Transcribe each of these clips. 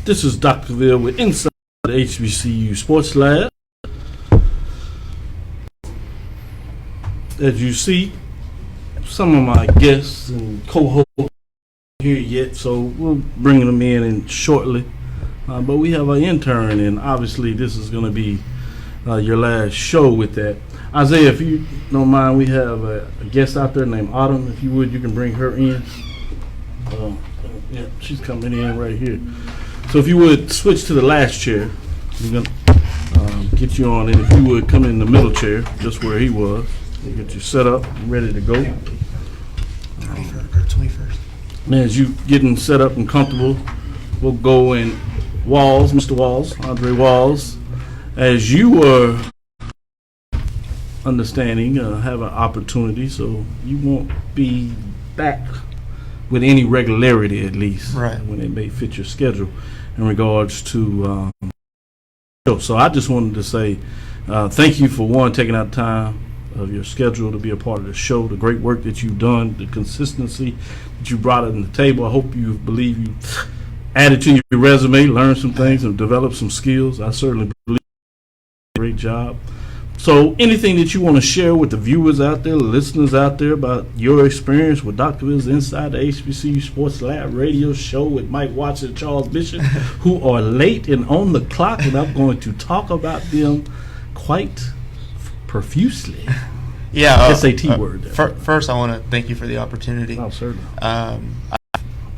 This is Dr. Cavil with Inside the HBCU Sports Lab. As you see, some of my guests and co-hosts here yet, so we'll bring them in shortly. But we have an intern, and obviously this is going to be your last show with that. Isaiah, if you don't mind, we have a guest out there named Autumn. If you would, you can bring her in. Yeah, she's coming in right here. So if you would switch to the last chair, we're going to get you on. And if you would come in the middle chair, just where he was, we'll get you set up and ready to go. 21st. And as you getting set up and comfortable, we'll go in Walls, Mr. Walls, Andre Walls. As you were understanding, have an opportunity, so you won't be back with any regularity, at least, right, when it may fit your schedule in regards to so I just wanted to say thank you for taking out time of your schedule to be a part of the show, the great work that you've done, the consistency that you brought on the table. I hope you believe you added to your resume, learned some things, and developed some skills. I certainly believe you did a great job. So anything that you want to share with the viewers out there, the listeners out there, about your experience with Dr. Will's Inside the HBCU Sports Lab radio show with Mike Watson and Charles Bishop, who are late and on the clock, and I'm going to talk about them quite profusely. Yeah. SAT word. First, I want to thank you for the opportunity. Oh, certainly. I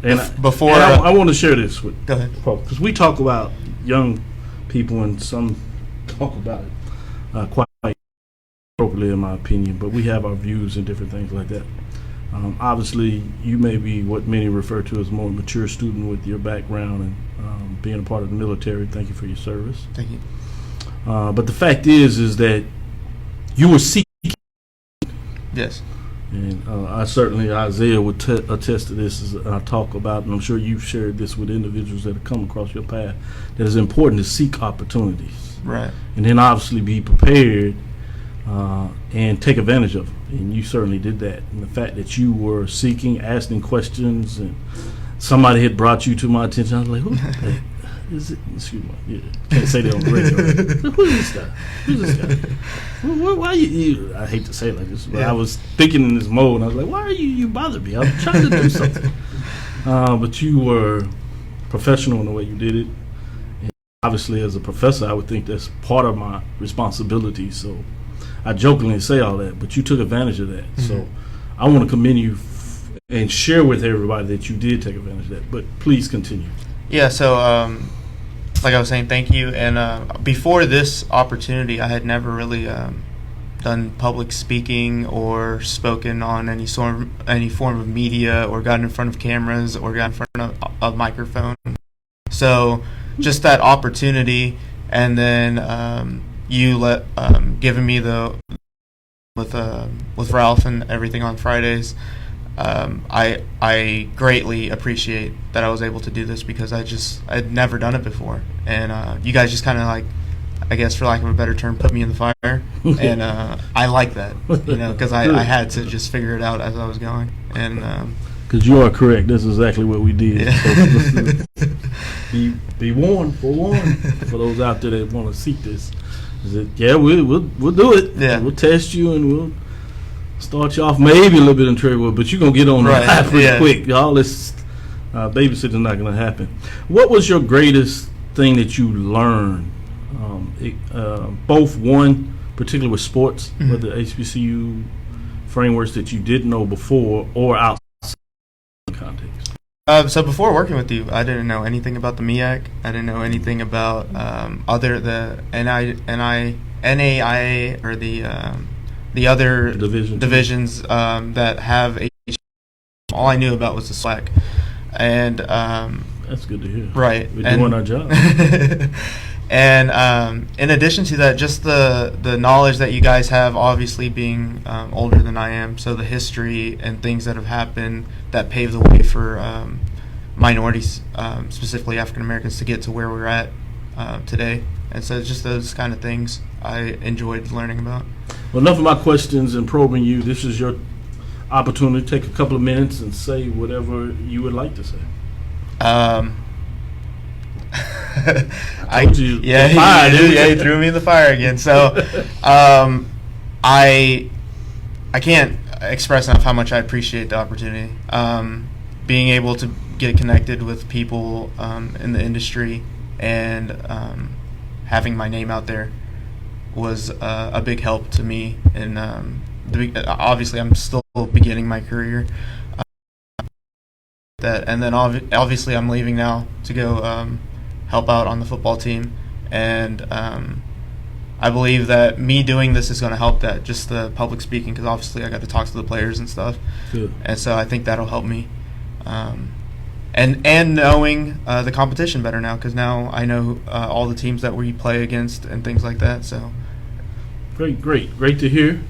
want to share this with. Go ahead. Because we talk about young people, and some talk about it quite appropriately, in my opinion, but we have our views and different things like that. Obviously, you may be what many refer to as a more mature student with your background and being a part of the military. Thank you for your service. Thank you. But the fact is that you were seeking. Yes. And I certainly, Isaiah would attest to this as I talk about, and I'm sure you've shared this with individuals that have come across your path, that it's important to seek opportunities. Right. And then obviously be prepared and take advantage of them. And you certainly did that. And the fact that you were seeking, asking questions, and somebody had brought you to my attention, I was like, who the heck is it? Excuse me. Yeah, can't say that on the radio. Who is this guy? Who's this guy? Why you? I hate to say it like this, but yeah. I was thinking in this mode, and I was like, why are you bother me? I'm trying to do something. But you were professional in the way you did it. And obviously, as a professor, I would think that's part of my responsibility. So I jokingly say all that, but you took advantage of that. Mm-hmm. So I want to commend you and share with everybody that you did take advantage of that. But please continue. Yeah, so like I was saying, thank you. And before this opportunity, I had never really done public speaking or spoken on any form of media or gotten in front of cameras or got in front of a microphone. So just that opportunity, and then you giving me with Ralph and everything on Fridays. I greatly appreciate that I was able to do this, because I'd never done it before, and you guys just kind of, like, I guess for lack of a better term, put me in the fire, and I like that, because I had to just figure it out as I was going, and because you are correct, that's exactly what we did. Yeah. So be warned, forewarned for those out there that want to seek this. Is that, yeah, we'll do it. Yeah, we'll test you and we'll start you off maybe a little bit in trade, but you're going to get on that pretty quick. All this babysitting is not going to happen. What was your greatest thing that you learned, both one, particularly with sports, mm-hmm. with the HBCU frameworks that you didn't know before or outside context? So before working with you, I didn't know anything about the MEAC. I didn't know anything about the NAIA or the other divisions that have HBCU. All I knew about was the SWAC. And that's good to hear. Right. We're doing our job. And in addition to that, just the knowledge that you guys have, obviously being older than I am, so the history and things that have happened that paved the way for minorities, specifically African Americans, to get to where we're at today. And so just those kind of things I enjoyed learning about. Well, enough of my questions and probing you. This is your opportunity to take a couple of minutes and say whatever you would like to say. I told you, yeah, the fire, he threw me in the fire again. So, I can't express enough how much I appreciate the opportunity. Being able to get connected with people in the industry and having my name out there was a big help to me. And obviously, I'm still beginning my career. And then obviously, I'm leaving now to go help out on the football team. And I believe that me doing this is going to help that, just the public speaking, because obviously I got to talk to the players and stuff. Good. And so I think that'll help me. And knowing the competition better now, because now I know all the teams that we play against and things like that. So great to hear.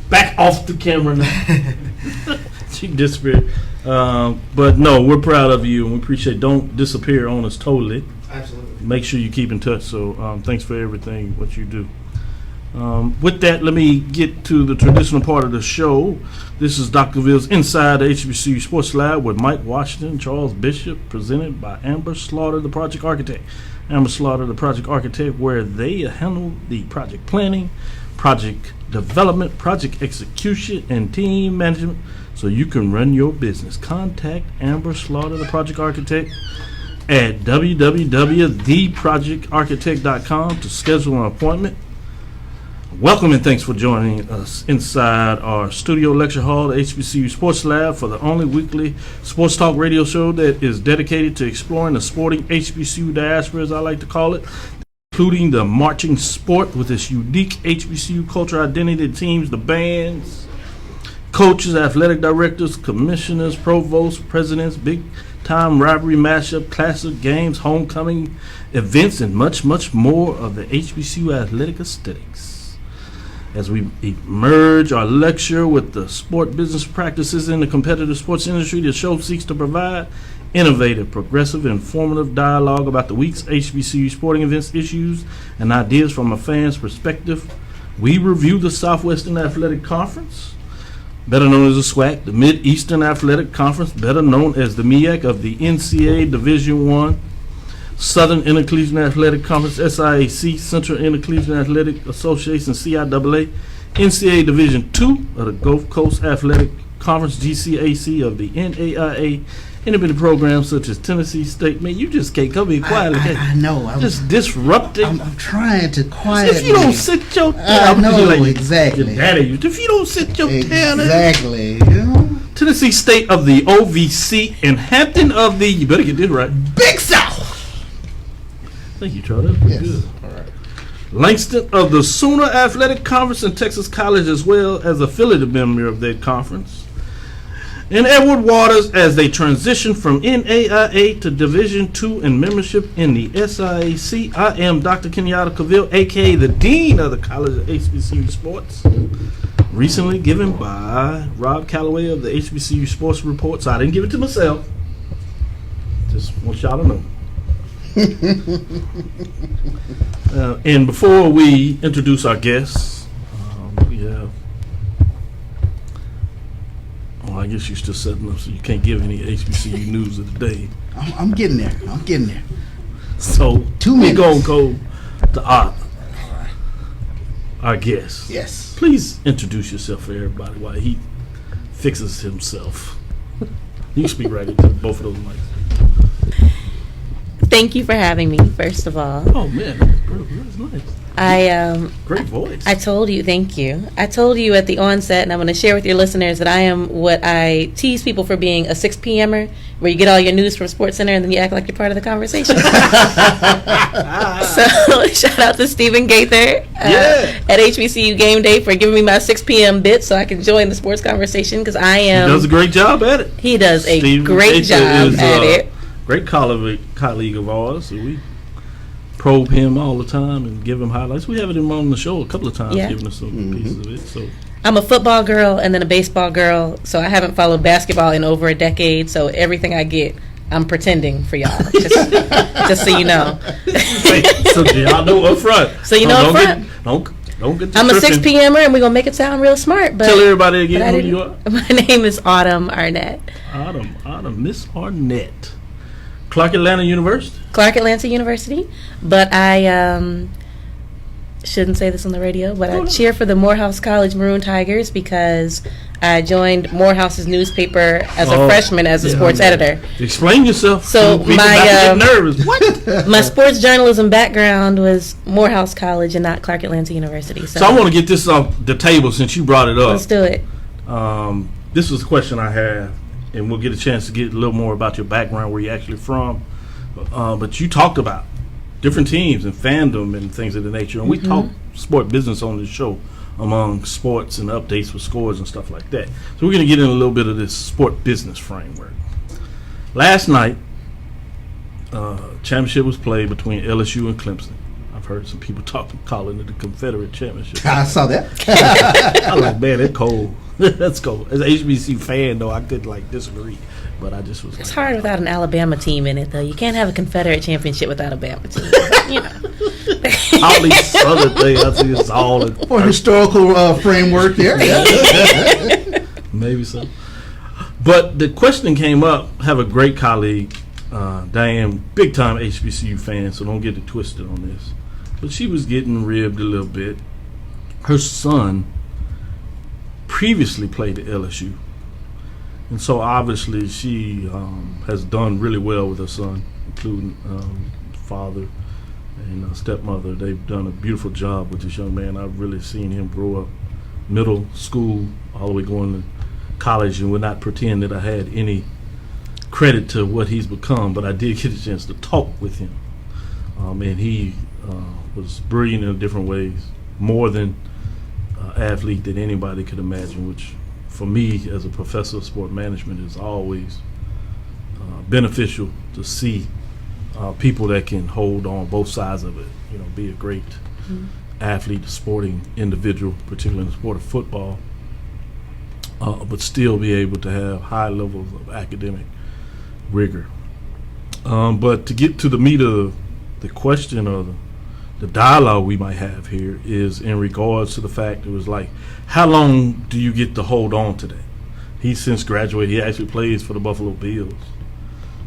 Back off the camera now. She disappeared. But no, we're proud of you and we appreciate. Don't disappear on us totally. absolutely. Make sure you keep in touch. So thanks for everything what you do. With that, let me get to the traditional part of the show. This is Dr. Cavill's Inside the HBCU Sports Lab with Mike Washington, Charles Bishop, presented by Amber Slaughter, the project architect. Amber Slaughter, the project architect, where they handle the project planning, project development, project execution, and team management so you can run your business. Contact Amber Slaughter, the project architect, at www.theprojectarchitect.com to schedule an appointment. Welcome and thanks for joining us inside our studio lecture hall, the HBCU Sports Lab, for the only weekly sports talk radio show that is dedicated to exploring the sporting HBCU diaspora, as I like to call it, including the marching sport with its unique HBCU culture identity, the teams, the bands, coaches, athletic directors, commissioners, provosts, presidents, big-time rivalry mashup, classic games, homecoming events, and much, much more of the HBCU athletic aesthetics. As we merge our lecture with the sport business practices in the competitive sports industry, the show seeks to provide innovative, progressive, and informative dialogue about the week's HBCU sporting events, issues, and ideas from a fan's perspective. We review the Southwestern Athletic Conference, better known as the SWAC, the Mid-Eastern Athletic Conference, better known as the MEAC of the NCAA Division I, Southern Intercollegiate Athletic Conference, SIAC, Central Intercollegiate Athletic Association, CIAA, NCAA Division II of the Gulf Coast Athletic Conference, GCAC of the NAIA, independent programs such as Tennessee State. Man, you just can't come here quietly. I know. Just disrupting. I'm trying to quietly. If you don't sit your I know, exactly. Your daddy, if you don't sit your tail, exactly. You know? Tennessee State of the OVC and Hampton of the, you better get this right, Big South. Thank you, Charlie. That's pretty good. All right. Langston of the Sooner Athletic Conference and Texas College, as well as affiliate member of that conference. And Edward Waters, as they transition from NAIA to Division II and membership in the SIAC. I am Dr. Kenyatta Cavil, a.k.a. the Dean of the College of HBCU Sports, recently given by Rob Calloway of the HBCU Sports Report. So I didn't give it to myself. Just want y'all to know. And before we introduce our guests, we have. Oh, I guess you're still setting up, so you can't give any HBCU news of the day. I'm getting there. So 2 we're minutes. gonna go to our guest. Yes. Please introduce yourself for everybody while he fixes himself. You can speak right into both of those mics. Thank you for having me, first of all. Oh man, that's nice. Great voice. I told you, thank you. I told you at the onset, and I'm going to share with your listeners that I am what I tease people for being a 6 p.m.er, where you get all your news from SportsCenter and then you act like you're part of the conversation. So shout out to Stephen Gaither at HBCU Game Day for giving me my 6 p.m. bit so I can join the sports conversation, because I am. He does a great job at it. He does a Stephen great Gaither job at it. Great colleague of ours. So we probe him all the time and give him highlights. We have him on the show a couple of times, giving us some pieces of it. So I'm a football girl and then a baseball girl, so I haven't followed basketball in over a decade. So everything I get, I'm pretending for y'all, just so you know. So y'all know up front. So you know up front. Don't get. I'm a 6 p.m.er, and we're gonna make it sound real smart. But tell everybody again who you are. My name is Autumn Arnett. Autumn, Miss Arnett. Clark Atlanta University. Clark Atlanta University, but I shouldn't say this on the radio, but I cheer for the Morehouse College Maroon Tigers because I joined Morehouse's newspaper as a freshman as a sports editor. Explain yourself. So People about to get nervous. What? My sports journalism background was Morehouse College and not Clark Atlanta University. So I want to get this off the table since you brought it up. Let's do it. This was a question I have, and we'll get a chance to get a little more about your background, where you're actually from. But you talked about different teams and fandom and things of the nature, and we talk sport business on this show, among sports and updates with scores and stuff like that. So we're going to get in a little bit of this sport business framework. Last night, championship was played between LSU and Clemson. I've heard some people calling it the Confederate Championship. I saw that. I'm like, man, that's cold. That's cold. As an HBCU fan, though, I could disagree, but I just was. It's hard without an Alabama team in it, though. You can't have a Confederate championship without a Bama team. All these other things, I think it's all For historical framework there. Yeah. maybe so. But the question came up. I have a great colleague, Diane, big time HBCU fan, so don't get it twisted on this. But she was getting ribbed a little bit. Her son previously played at LSU. And so obviously she has done really well with her son, including father and stepmother. They've done a beautiful job with this young man. I've really seen him grow up, middle school, all the way going to college, and would not pretend that I had any credit to what he's become, but I did get a chance to talk with him. And he was brilliant in different ways, more than athlete than anybody could imagine, which for me as a professor of sport management is always beneficial to see people that can hold on both sides of it, be a great athlete, sporting individual, particularly in the sport of football, but still be able to have high levels of academic rigor. But to get to the meat of the question or the dialogue we might have here is in regards to the fact it was like, how long do you get to hold on to that? He's since graduated. He actually plays for the Buffalo Bills.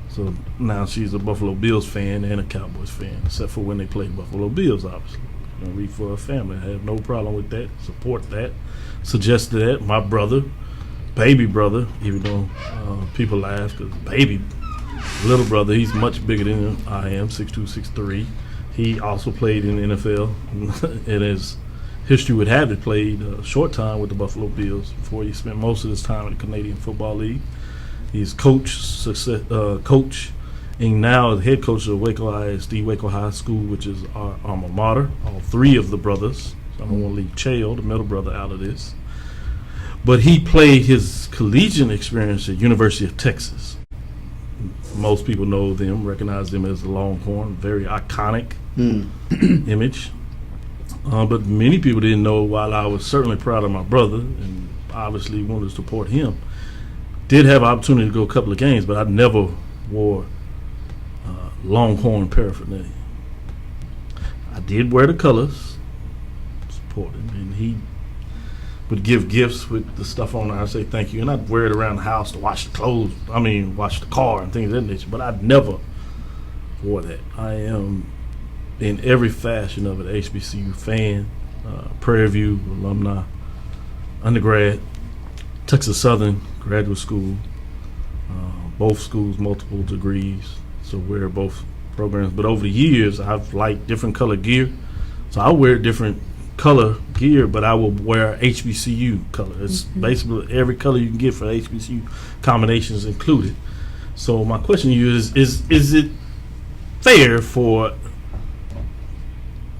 So now she's a Buffalo Bills fan and a Cowboys fan, except for when they play Buffalo Bills, obviously. Read for a family. I have no problem with that. Support that. Suggested that. My brother, baby brother, even though people laugh, because baby, little brother, he's much bigger than I am, 6'2", 6'3". He also played in the NFL, and his history would have it, played a short time with the Buffalo Bills before he spent most of his time in the Canadian Football League. He's coaching now the head coach of Waco ISD, Waco High School, which is our alma mater. All three of the brothers. So I don't want to leave Chale, the middle brother, out of this. But he played his collegiate experience at University of Texas. Most people know them, recognize them as the Longhorn, very iconic image. But many people didn't know, while I was certainly proud of my brother and obviously wanted to support him, did have opportunity to go a couple of games, but I never wore Longhorn paraphernalia. I did wear the colors, support him, and he would give gifts with the stuff on there. I'd say thank you, and I'd wear it around the house to wash the clothes, wash the car and things of that nature, but I'd never wore that. I am in every fashion of an HBCU fan, Prairie View alumni, undergrad, Texas Southern graduate school, both schools, multiple degrees, so wear both programs. But over the years, I've liked different color gear, so I wear different color gear, but I will wear HBCU color. It's basically every color you can get for HBCU, combinations included. So my question to you is it fair for,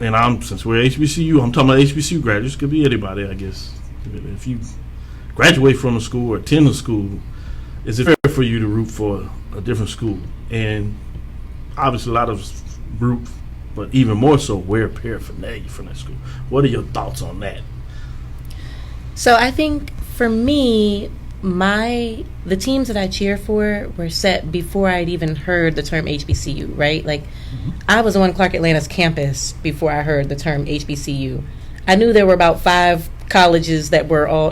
and since we're HBCU, I'm talking about HBCU graduates, could be anybody, I guess. If you graduate from a school or attend a school, is it fair for you to root for a different school? And obviously a lot of us root, but even more so, wear paraphernalia from that school. What are your thoughts on that? So I think for me, the teams that I cheer for were set before I'd even heard the term HBCU, right? Like, I was on Clark Atlanta's campus before I heard the term HBCU. I knew there were about 5 colleges that were all,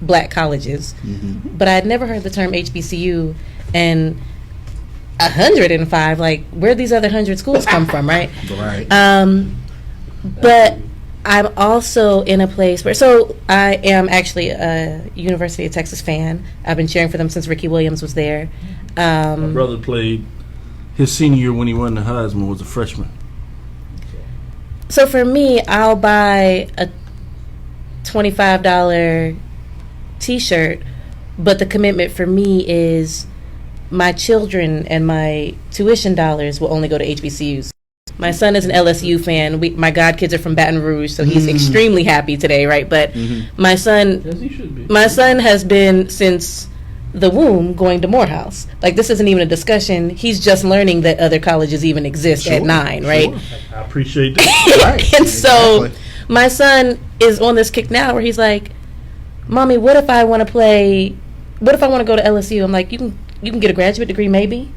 black colleges, but I had never heard the term HBCU. And 105. Like, where'd these other 100 schools come from, right? Right. But I'm also in a place where, so I am actually a University of Texas fan. I've been cheering for them since Ricky Williams was there. My brother played his senior year when he won the Heisman, was a freshman. So for me, I'll buy a $25 T-shirt, but the commitment for me is my children and my tuition dollars will only go to HBCUs. My son is an LSU fan. My godkids are from Baton Rouge, so he's extremely happy today, right? But my son, Yes, he should be. my son has been since the womb going to Morehouse. Like, this isn't even a discussion. He's just learning that other colleges even exist at 9, right? I appreciate that. Right. And so Exactly. my son is on this kick now where he's like, Mommy, what if I want to play, what if I want to go to LSU? I'm like, you can get a graduate degree maybe.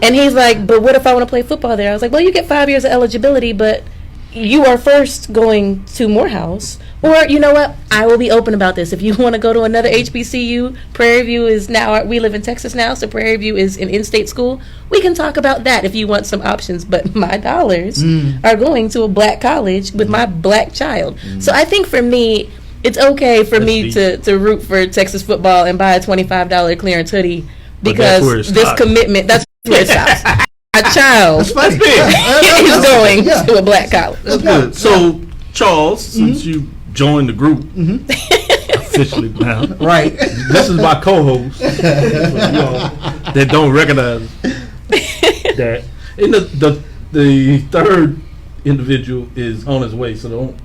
And he's like, but what if I want to play football there? I was like, well, you get 5 years of eligibility, but you are first going to Morehouse. Or, you know what, I will be open about this. If you want to go to another HBCU, Prairie View is now, we live in Texas now, so Prairie View is an in-state school. We can talk about that if you want some options, but my dollars are going to a black college with my black child. So I think for me, it's okay for me to root for Texas football and buy a $25 clearance hoodie But that's where it because this stops. commitment, that's where it stops. My child That's funny. is going Yeah. to a black college. That's good. So, Charles, since you joined the group officially now, Right. this is my co-host for y'all that don't recognize that. And the third individual is on his way, so don't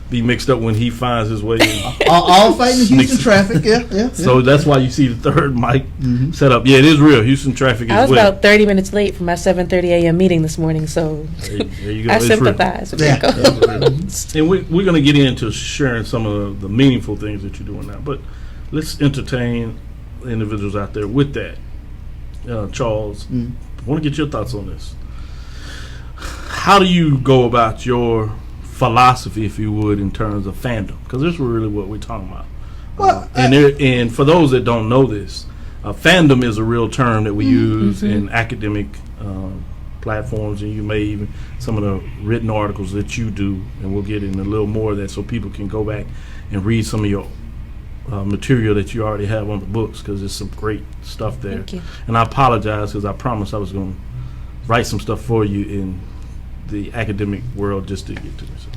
be mixed up when he finds his way in. All fighting the Houston traffic. Yeah. So that's why you see the third mic set up. Yeah, it is real. Houston traffic I is was well. about 30 minutes late for my 7:30 a.m. meeting this morning, so There you go. I It's real. sympathize with Yeah. your co-host. And we're going to get into sharing some of the meaningful things that you're doing now. But let's entertain the individuals out there with that. Charles, I want to get your thoughts on this. How do you go about your philosophy, if you would, in terms of fandom? Because this is really what we're talking about. Well, and for those that don't know this, fandom is a real term that we use in academic platforms, and you may even some of the written articles that you do, and we'll get in a little more of that so people can go back and read some of your material that you already have on the books, because there's some great stuff there. Thank you. And I apologize because I promised I was going to write some stuff for you in the academic world just to get to this.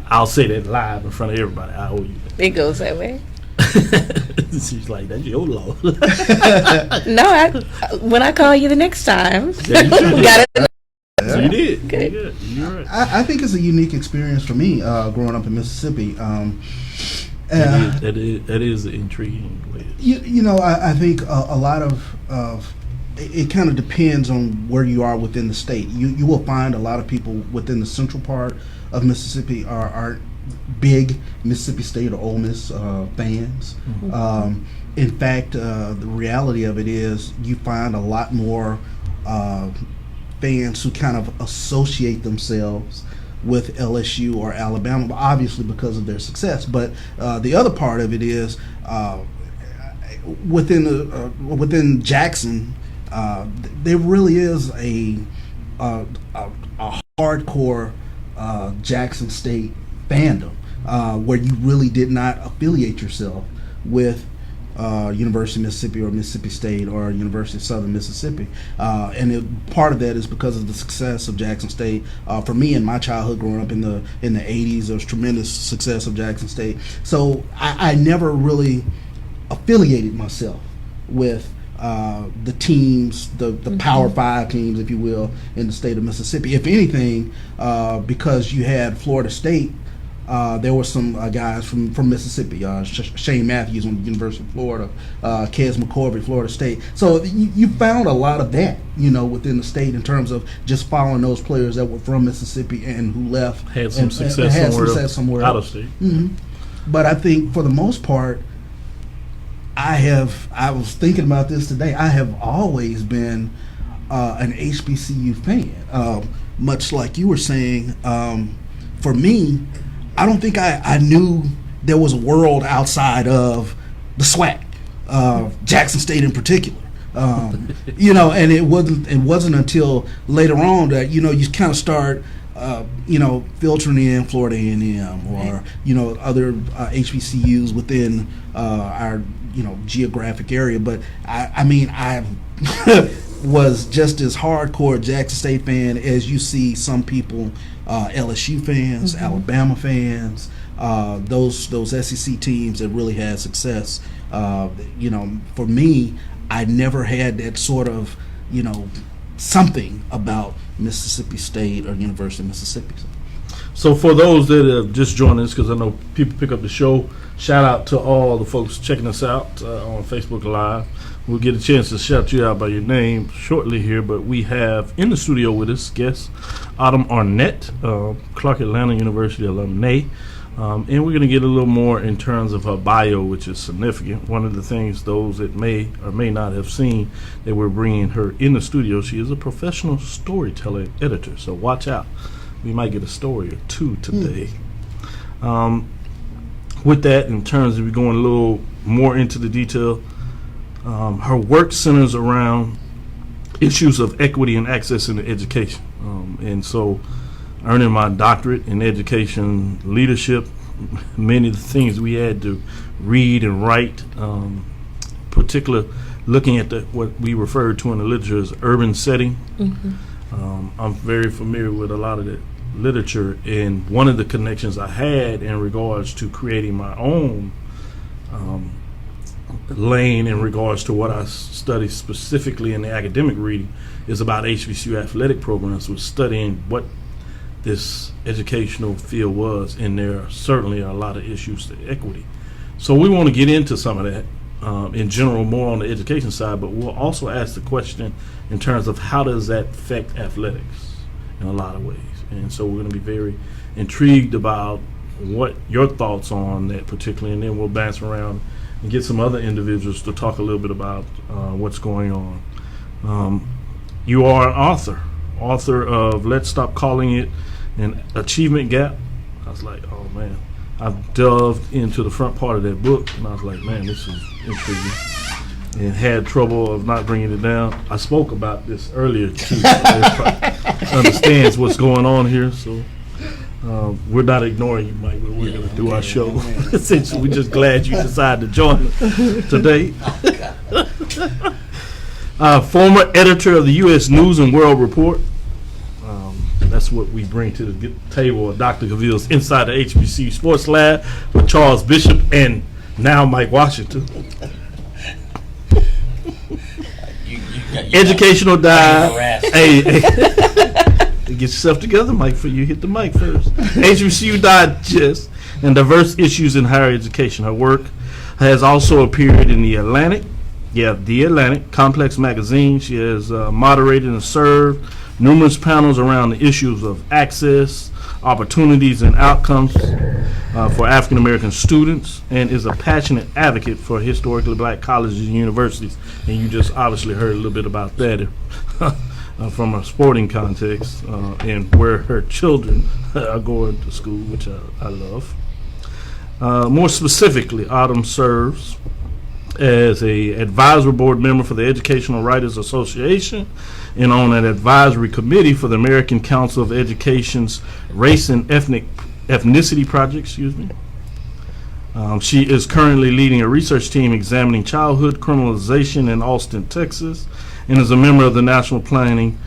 I'll say that live in front of everybody. I owe you It goes that way. that. She's like, that's your law. No, when I call you the next time, Yeah, you should. got it. So you did. Good. You did. You're right. I think it's a unique experience for me growing up in Mississippi. That is intriguing. Way. You know, I think a lot of it kind of depends on where you are within the state. You will find a lot of people within the central part of Mississippi are big Mississippi State or Ole Miss fans. In fact, the reality of it is you find a lot more fans who kind of associate themselves with LSU or Alabama, obviously because of their success. But the other part of it is within Jackson, there really is a hardcore Jackson State fandom where you really did not affiliate yourself with University of Mississippi or Mississippi State or University of Southern Mississippi, and part of that is because of the success of Jackson State. For me, in my childhood, growing up in the 80s, there was tremendous success of Jackson State. So I never really affiliated myself with the teams, the Power 5 teams, if you will, in the state of Mississippi. If anything, because you had Florida State, there were some guys from Mississippi, Shane Matthews on the University of Florida, Kez McCorvey, Florida State. So you found a lot of that, within the state in terms of just following those players that were from Mississippi and who left. Had some and success had somewhere, somewhere out else. of state. But I think for the most part, I was thinking about this today. I have always been an HBCU fan. Much like you were saying, for me, I don't think I knew there was a world outside of the SWAC, Jackson State in particular. You know, and it wasn't until later on that, you know, you kind of start, you know, filtering in Florida A&M or, you know, other HBCUs within our, you know, geographic area. But I mean, I was just as hardcore Jackson State fan as you see some people, LSU fans, Alabama fans, those SEC teams that really had success. You know, for me, I never had that sort of, you know, something about Mississippi State or University of Mississippi. So for those that have just joined us, because I know people pick up the show, shout out to all the folks checking us out on Facebook Live. We'll get a chance to shout you out by your name shortly here, but we have in the studio with us guest Autumn Arnett, Clark Atlanta University alumni, and we're going to get a little more in terms of her bio, which is significant. One of the things those that may or may not have seen that we're bringing her in the studio, she is a professional storyteller and editor, so watch out. We might get a story or two today. With that, in terms of going a little more into the detail, her work centers around issues of equity and access in education. And so earning my doctorate in education leadership, many of the things we had to read and write, particularly looking at what we refer to in the literature as urban setting. I'm very familiar with a lot of the literature, and one of the connections I had in regards to creating my own lane in regards to what I study specifically in the academic reading is about HBCU athletic programs, was studying what this educational field was, and there certainly are a lot of issues to equity. So we want to get into some of that in general, more on the education side, but we'll also ask the question in terms of how does that affect athletics in a lot of ways. And so we're going to be very intrigued about what your thoughts on that particularly, and then we'll bounce around and get some other individuals to talk a little bit about what's going on. You are an author of Let's Stop Calling It an Achievement Gap. I was like, oh man, I've delved into the front part of that book, and I was like, man, this is intriguing, and had trouble of not bringing it down. I spoke about this earlier too, so everybody understands what's going on here. So we're not ignoring you, Mike, but we're going to do our show. Essentially, we're just glad you decided to join us today. Former editor of the U.S. News and World Report. That's what we bring to the table of Dr. Cavil's Inside the HBCU Sports Lab with Charles Bishop and now Mike Washington. Educational dive. Hey, get yourself together, Mike, for you hit the mic first. HBCU Digest and diverse issues in higher education. Her work has also appeared in the Atlantic, Complex magazine. She has moderated and served numerous panels around the issues of access, opportunities, and outcomes for African American students, and is a passionate advocate for historically black colleges and universities. And you just obviously heard a little bit about that from a sporting context and where her children are going to school, which I love. More specifically, Autumn serves as a advisory board member for the Educational Writers Association and on an advisory committee for the American Council of Education's Race and Ethnicity Project. She is currently leading a research team examining childhood criminalization in Austin, Texas, and is a member of the National Planning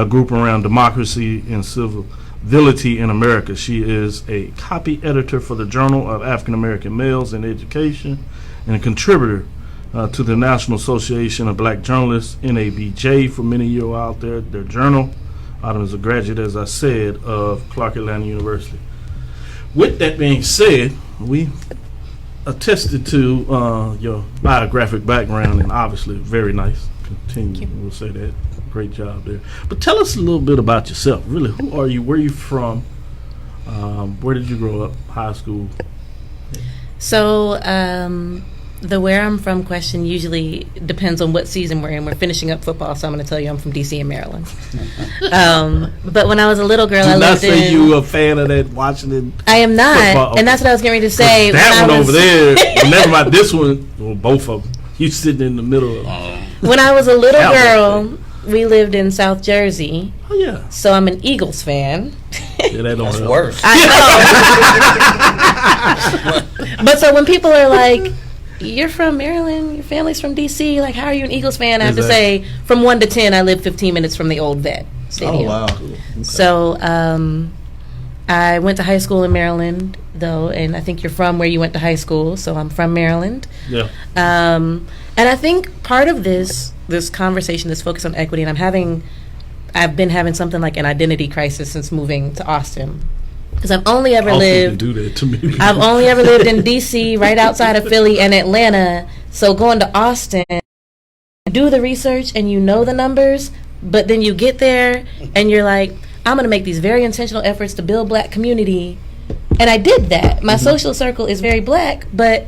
Group around Democracy and Civility in America. She is a copy editor for the Journal of African American Males in Education and a contributor to the National Association of Black Journalists, NABJ, for many of you out there, their journal. Autumn is a graduate, as I said, of Clark Atlanta University. With that being said, we attested to your biographic background, and obviously very nice. Continue, we'll say that. Great job there. But tell us a little bit about yourself. Really, who are you? Where are you from? Where did you grow up? High school? So, the where I'm from question usually depends on what season we're in. We're finishing up football, so I'm going to tell you I'm from D.C. and Maryland. But when I was a little girl, I lived in... Do not say you were a fan of that Washington I am not, football. And that's what I was getting ready to say. That one over there, well, never mind this one, well, both of them. You sitting in the middle of. When I was a little Cavil. girl, we lived in South Jersey, Oh yeah. so I'm an Eagles fan. Yeah, that don't That's help. worse. I know. But so when people are like, "You're from Maryland, your family's from DC," like, how are you an Eagles fan? I have to say, from 1 to 10, I live 15 minutes from the old vet stadium. Oh wow. So I went to high school in Maryland, though, and I think you're from where you went to high school, so I'm from Maryland. Yeah. And I think part of this conversation, this focus on equity, and I've been having something like an identity crisis since moving to Austin, because I've only ever lived. Do that to me. I've only ever lived in DC, right outside of Philly and Atlanta. So going to Austin, do the research and you know the numbers, but then you get there and you're like, I'm going to make these very intentional efforts to build black community. And I did that. My social circle is very black, but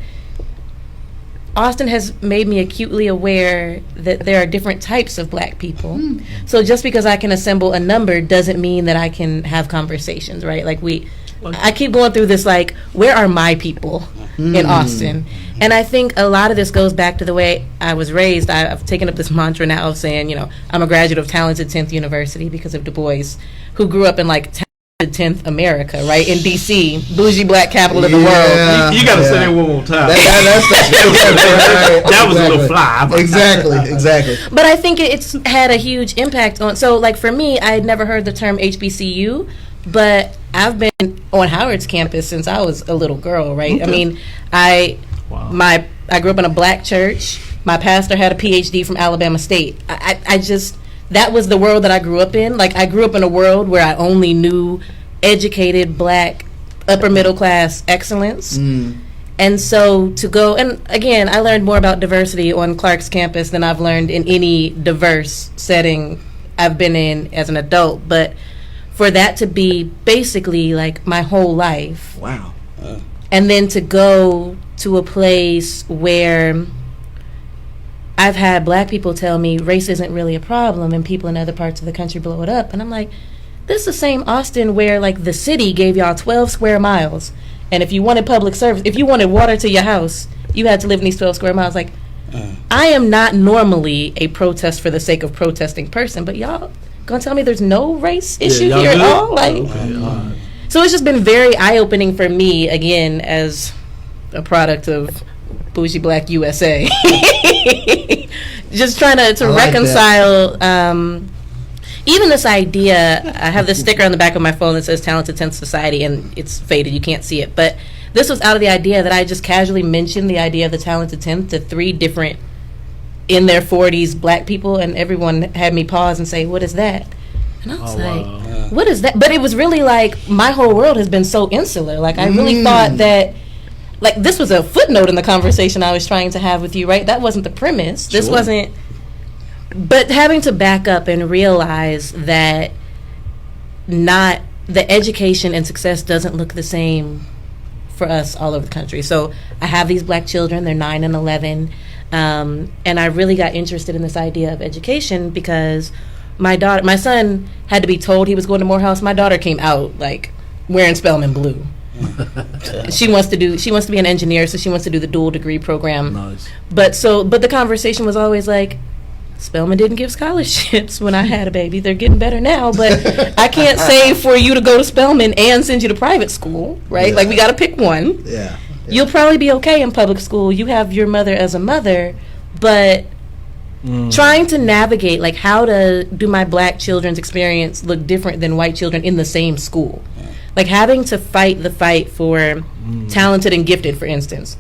Austin has made me acutely aware that there are different types of black people. So just because I can assemble a number doesn't mean that I can have conversations, right? Like I keep going through this, like, where are my people in Austin? And I think a lot of this goes back to the way I was raised. I've taken up this mantra now of saying, I'm a graduate of talented 10th University because of Du Bois, who grew up in, like, talented 10th America, right? In D.C., bougie black capital of the world. You got to say that one more time. That was a little fly. Exactly. But I think it's had a huge impact on, so, like, for me, I had never heard the term HBCU, but I've been on Howard's campus since I was a little girl, right? Okay. I mean, I grew up in a black church. My pastor had a PhD from Alabama State. I just, that was the world that I grew up in. Like, I grew up in a world where I only knew educated black upper middle class excellence. And so to go, and again, I learned more about diversity on Clark's campus than I've learned in any diverse setting I've been in as an adult. But for that to be basically like my whole life. Wow. And then to go to a place where I've had black people tell me race isn't really a problem and people in other parts of the country blow it up. And I'm like, this is the same Austin where, like, the city gave y'all 12 square miles. And if you wanted public service, if you wanted water to your house, you had to live in these 12 square miles. Like, I am not normally a protest for the sake of protesting person, but y'all gonna tell me there's no race issue here at all? Like, so it's just been very eye-opening for me, again, as a product of bougie black USA. Just trying to like reconcile even this idea. I have this sticker on the back of my phone that says Talented 10th Society, and it's faded, you can't see it, but this was out of the idea that I just casually mentioned the idea of the Talented 10th to 3 different in their 40s black people, and everyone had me pause and say, what is that? And I was like, what is that? But it was really like, my whole world has been so insular. Like, I really thought that, like, this was a footnote in the conversation I was trying to have with you, right? That wasn't the premise. This wasn't, but having to back up and realize that not, the education and success doesn't look the same for us all over the country. So I have these black children, they're 9 and 11, and I really got interested in this idea of education because my son had to be told he was going to Morehouse. My daughter came out, like, wearing Spelman blue. She wants to be an engineer, so she wants to do the dual degree program. Nice. But the conversation was always like, Spelman didn't give scholarships when I had a baby. They're getting better now, but I can't save for you to go to Spelman and send you to private school, right? Like, we got to pick one. Yeah. You'll probably be okay in public school. You have your mother as a mother, but trying to navigate, like, how do my black children's experience look different than white children in the same school? Like, having to fight the fight for talented and gifted, for instance.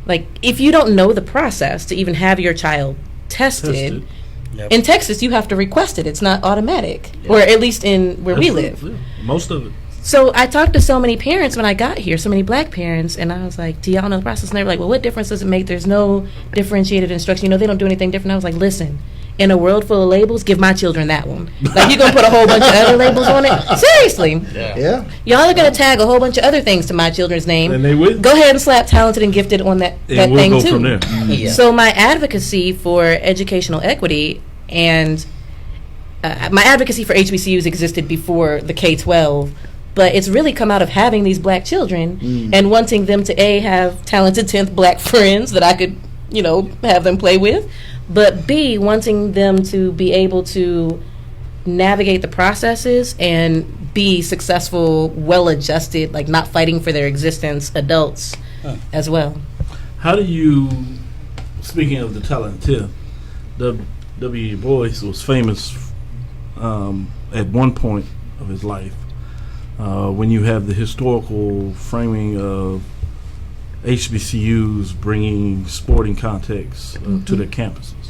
Like, if you don't know the process to even have your child tested. In Texas, you have to request it. It's not automatic, or at least in where we live. Yeah. Most of it. So I talked to so many parents when I got here, so many black parents, and I was like, do y'all know the process? And they were like, well, what difference does it make? There's no differentiated instruction. They don't do anything different. I was like, listen, in a world full of labels, give my children that one. Like, you're going to put a whole bunch of other labels on it? Seriously. Yeah. Y'all are going to tag a whole bunch of other things to my children's name. And they will. Go ahead and slap talented and gifted on that And we'll thing, go too. from there. Yeah. So my advocacy for educational equity and my advocacy for HBCUs existed before the K-12, but it's really come out of having these black children and wanting them to have talented 10th black friends that I could, have them play with, but B, wanting them to be able to navigate the processes and be successful, well-adjusted, like not fighting for their existence adults as well. How do you, speaking of the talented, W. Boyce was famous at one point of his life when you have the historical framing of HBCUs bringing sporting context to their campuses.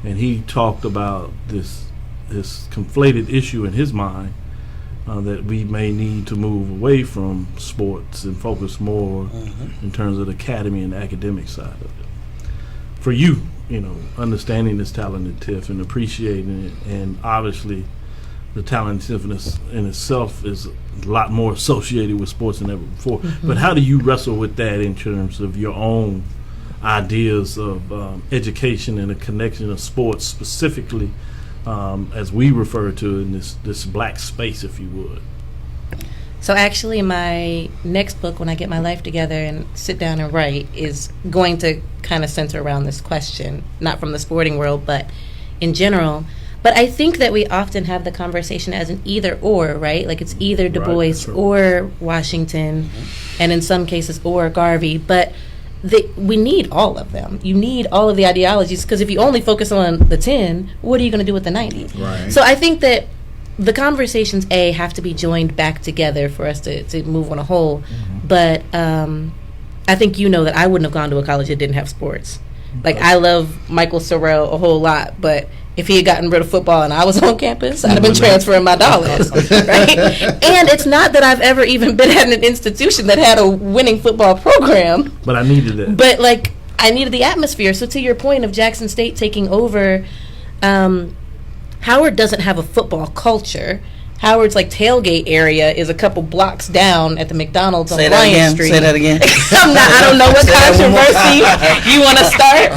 And he talked about this conflated issue in his mind that we may need to move away from sports and focus more in terms of the academy and the academic side of it. For you, understanding this talented TIF and appreciating it, and obviously the talentiveness in itself is a lot more associated with sports than ever before. But how do you wrestle with that in terms of your own ideas of education and the connection of sports specifically, as we refer to in this black space, if you would? So actually, my next book, when I get my life together and sit down and write, is going to kind of center around this question, not from the sporting world, but in general. But I think that we often have the conversation as an either or, right? Like it's either Du Bois or Washington, and in some cases, or Garvey. But we need all of them. You need all of the ideologies, because if you only focus on the 10, what are you going to do with the 90? Right. So I think that the conversations, have to be joined back together for us to move on a whole. But I think that I wouldn't have gone to a college that didn't have sports. Like, I love Michael Sorrell a whole lot, but if he had gotten rid of football and I was on campus, I'd have been transferring my dollars, right? And it's not that I've ever even been at an institution that had a winning football program. But I needed it. But, I needed the atmosphere. So to your point of Jackson State taking over, Howard doesn't have a football culture. Howard's tailgate area is a couple blocks down at the McDonald's on Ryan Street. Say that again. I don't know what controversy you want to start.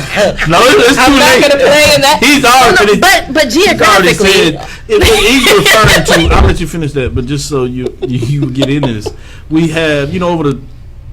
No, it's I'm too not late. going to play in that. He's already. But geographically, he's referring to. I'll let you finish that, but just so you get into this, we have over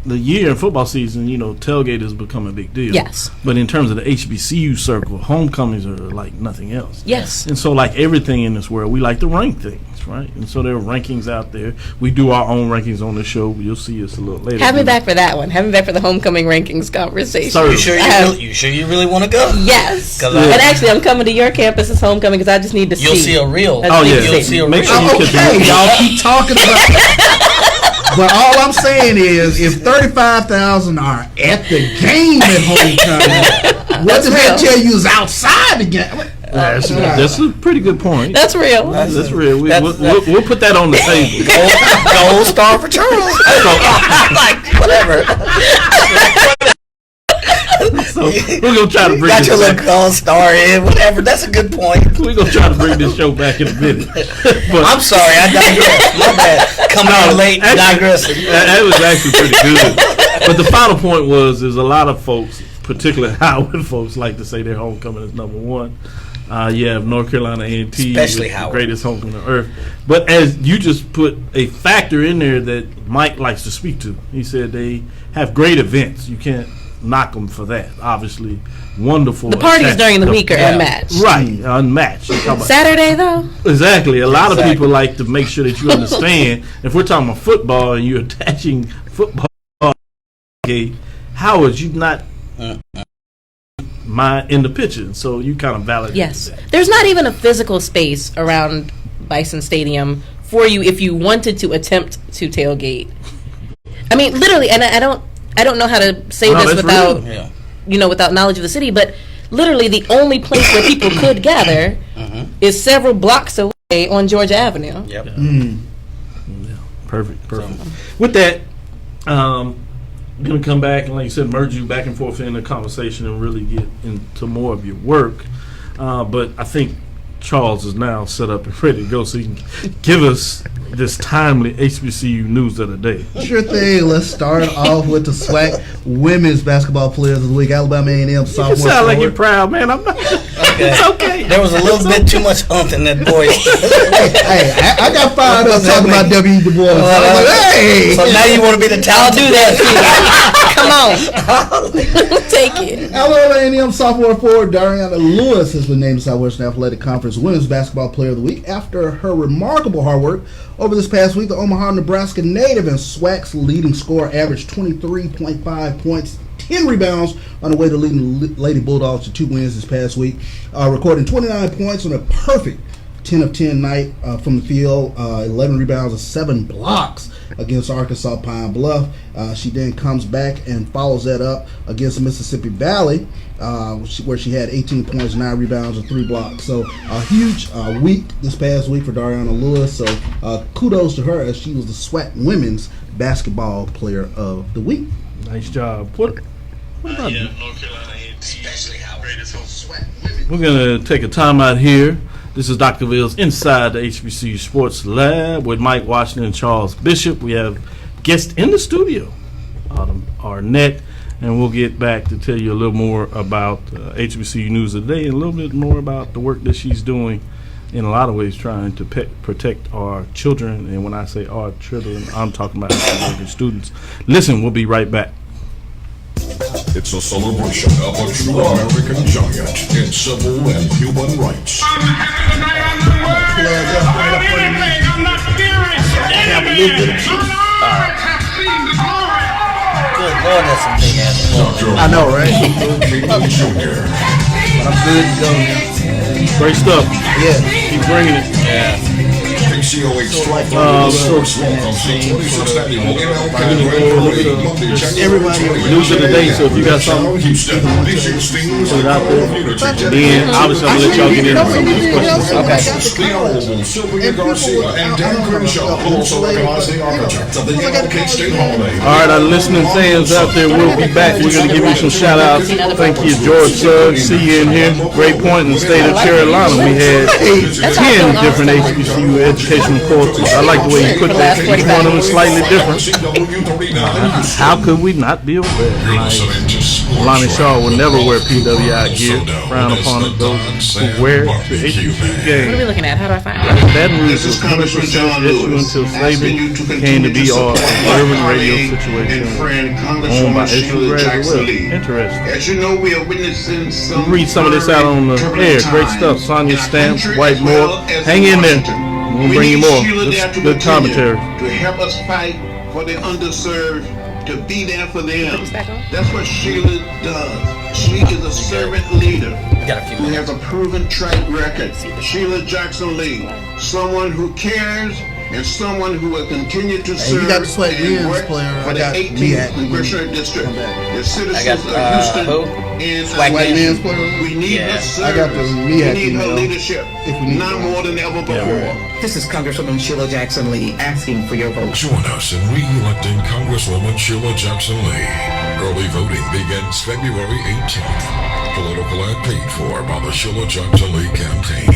the year in football season, tailgate has become a big deal. Yes. But in terms of the HBCU circle, homecomings are like nothing else. Yes. And so, like everything in this world, we like to rank things, right? And so there are rankings out there. We do our own rankings on the show. You'll see us a little later. Have me back for that one. Have me back for the homecoming rankings conversation. Sorry. You sure you really want to go? Yes. And actually, I'm coming to your campus as homecoming because I just need to see. You'll see a reel. You'll see a Make reel. sure you Okay, y'all keep talking about. But all I'm saying is, if 35,000 are at the game at homecoming, what does that tell you is outside the game? That's a pretty good point. That's real. That's real. We'll put that on the table. Gold star for Charles. Whatever. So we're gonna try to bring Got this your little back. gold star in. Whatever. That's a good point. We're gonna try to bring this show back in a minute. But I'm sorry. I digress. My bad. Coming on late. Digressing. That was actually pretty good. But the final point is a lot of folks, particularly Howard folks, like to say their homecoming is number one. You have North Carolina A&T, Especially with the Howard. greatest homecoming on earth. But as you just put a factor in there that Mike likes to speak to, he said they have great events. You can't knock them for that. Obviously, wonderful. The parties during the week are unmatched. Right, unmatched. Saturday, though? Exactly. A lot of people like to make sure that you understand. If we're talking about football and you're attaching football, Howard, you not in the picture, so you kind of validate. Yes. that. There's not even a physical space around Bison Stadium for you if you wanted to attempt to tailgate. I mean, literally, and I don't know how to say this without without knowledge of the city, but literally the only place where people could gather is several blocks away on Georgia Avenue. Yep. Yeah, perfect. With that, I'm going to come back and, like you said, merge you back and forth in the conversation and really get into more of your work. But I think Charles is now set up and ready to go, so he can give us this timely HBCU news of the day. Sure thing. Let's start off with the SWAC Women's Basketball Players of the Week. Alabama A&M sophomore. You sound like you're forward. proud, man. I'm not. It's okay. There was a little bit too much umph in that voice. Hey, I got fired up talking about W. Du Bois. I was like, hey. So now you want to be the talent? I'll do that. Come on. Take it. Alabama A&M sophomore forward Dariana Lewis has been named the Southwestern Athletic Conference Women's Basketball Player of the Week after her remarkable hard work. Over this past week, the Omaha, Nebraska native and SWAC's leading scorer averaged 23.5 points, 10 rebounds on the way to leading Lady Bulldogs to 2 wins this past week, recording 29 points on a perfect 10 of 10 night from the field, 11 rebounds and 7 blocks against Arkansas Pine Bluff. She then comes back and follows that up against Mississippi Valley, where she had 18 points, 9 rebounds, and 3 blocks. So a huge week this past week for Dariana Lewis. So kudos to her as she was the SWAC Women's Basketball Player of the Week. Nice job. What about you? North Carolina A&T, greatest hope. We're going to take a time out here. This is Dr. Ville's Inside the HBCU Sports Lab with Mike Washington and Charles Bishop. We have guests in the studio, Arnett, and we'll get back to tell you a little more about HBCU News of the Day and a little bit more about the work that she's doing in a lot of ways trying to protect our children. And when I say our children, I'm talking about African students. Listen, we'll be right back. It's a celebration of a true American giant in civil and human rights. I'm not furious. Good Lord, that's some big ass. Dr. I know, right? King Jr. I'm good to go. Great stuff. Yeah. Keep bringing it. KCOH 1230 Sports Lab comes to 26th Annual MLK Grand Parade, Monday, January 20th. News of the day, so if you got something, Houston, these 16 put it out there. Then obviously I'm going to let y'all get into some of these questions. The Honorable Sylvia Garcia and Dan Crenshaw also recognize the architect of the MLK State Holiday. All right, our listening fans out there, we'll be back. We're going to give you some shout outs. Thank you, George Suggs. See you in here. Great point in the state of Carolina. We had 10 different HBCU educational courses. I like the way you put that. Each one of them is slightly different. How could we not be aware? Lonnie Shaw will never wear PWI gear. Frown upon it. Those who wear it to HBCU What are we games. looking at? How do I find it? Baton Rouge was 100% issue until slavery came to be our urban radio situation owned by issue as well. Interesting. As you know, we are witnessing some. Read some of this out on the air. Great stuff. Sonia Stamps, White Moore. Hang in there. We'll bring you more. This is good commentary. To help us fight for the underserved, to be there for them. That's what Sheila does. She is a servant leader. Got a few Who minutes. has a proven track record. Sheila Jackson Lee, someone who cares and someone who will continue to serve you got the SWAC and Men's work player. for I the got 18th Mehak. Congressional District. The citizens got, of Houston who? and SWAC Men's player. we need Yeah. her I service. got the We Mehak need her email. leadership. If we need Now one. more than ever before. This is Congresswoman Sheila Jackson Lee asking for your vote. Join us in re-electing Congresswoman Sheila Jackson Lee. Early voting begins February 18th. Political ad paid for by the Sheila Jackson Lee campaign.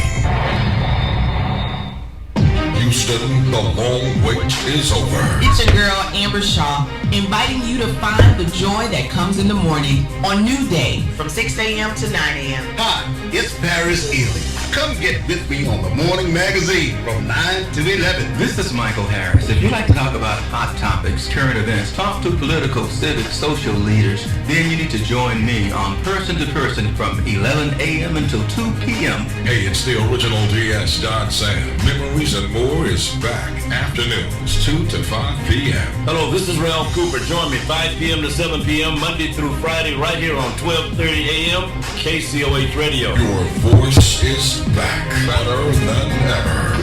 Houston, the long wait is over. It's your girl Amber Shaw inviting you to find the joy that comes in the morning on New Day from 6 a.m. to 9 a.m. Hi, it's Paris Ely. Come get with me on the Morning Magazine from 9 to 11. This is Michael Harris. If you like to talk about hot topics, current events, talk to political, civic, social leaders, then you need to join me on Person to Person from 11 a.m. until 2 p.m. Hey, it's the original DS.Sam. Memories and More is back. Afternoons, 2 to 5 p.m. Hello, this is Ralph Cooper. Join me 5 p.m. to 7 p.m. Monday through Friday right here on 1230 a.m. KCOH Radio. Your voice is back. Better than ever.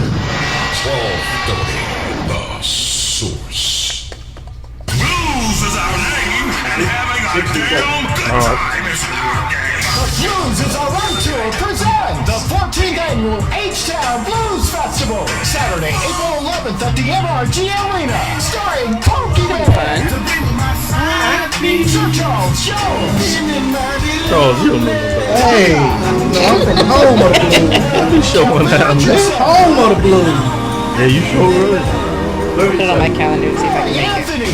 1230, The Source. Blues is our name, and having a damn good time is our game. Blues is our run tour present the 14th annual H-Town Blues Festival, Saturday, April 11th at the NRG Arena, starring Pokey Man, Sir Charles Jones, Charles, you don't know about Hey, I'm from the home of the blues. that. You showing out, man. Home of the blues. Yeah, you sure really. Put it on my calendar to see if I can make it. Anthony,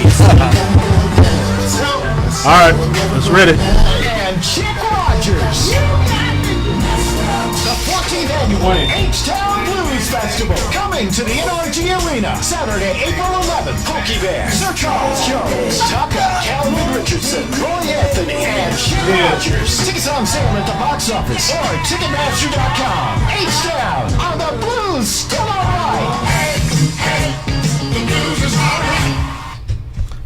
All right, let's ready. and Chick Rogers. H-Town Blues Festival. Coming to the NRG Arena Saturday, April 11th. Pokey Bear, Sir Charles Jones, Tucker, Calvin Richardson, Roy Anthony, and Shay Rogers. Tickets on sale at the box office or Ticketmaster.com. H-Town, are the Blues still alright? The blues is alright.